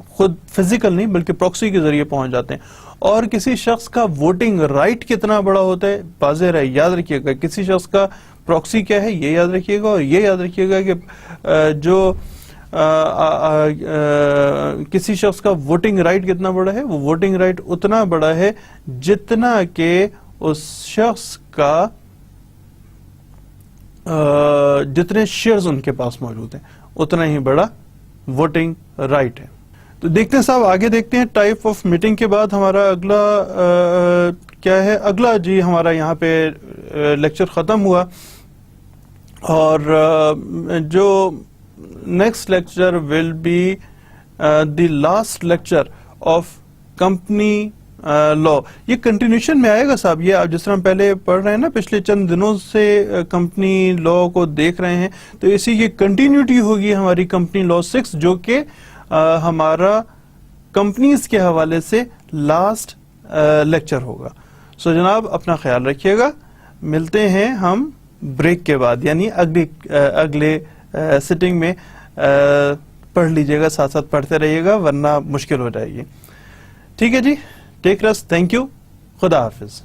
خود فزیکل نہیں بلکہ پروکسی کے ذریعے پہنچ جاتے ہیں. اور کسی شخص کا ووٹنگ رائٹ کتنا بڑا ہوتا ہے واضح رہے، یاد رکھیے گا کسی شخص کا پروکسی کیا ہے یہ یاد رکھیے گا، اور یہ یاد رکھیے گا کہ جو کسی شخص کا ووٹنگ رائٹ کتنا بڑا ہے، وہ ووٹنگ رائٹ اتنا بڑا ہے جتنا کہ اس شخص کا جتنے شیئرز ان کے پاس موجود ہیں اتنا ہی بڑا ووٹنگ رائٹ ہے. تو دیکھتے ہیں صاحب آگے دیکھتے ہیں ٹائپ آف میٹنگ کے بعد ہمارا اگلا کیا ہے. اگلا جی ہمارا یہاں پہ لیکچر ختم ہوا، اور جو next lecture will be the last lecture of company law. یہ کنٹینیوشن میں آئے گا صاحب، یہ آپ جس طرح پہلے پڑھ رہے ہیں نا پچھلے چند دنوں سے کمپنی لا کو دیکھ رہے ہیں، تو اسی کی کنٹینیوٹی ہوگی ہماری کمپنی لا 6 جو کہ ہمارا کمپنیز کے حوالے سے لاسٹ لیکچر ہوگا. سو جناب اپنا خیال رکھیے گا، ملتے ہیں ہم بریک کے بعد، یعنی اگلے سٹنگ میں. پڑھ لیجئے گا، ساتھ ساتھ پڑھتے رہیے گا ورنہ مشکل ہو جائے گی. ٹھیک ہے جی، ٹیک ریسٹ، تھینک یو، خدا حافظ.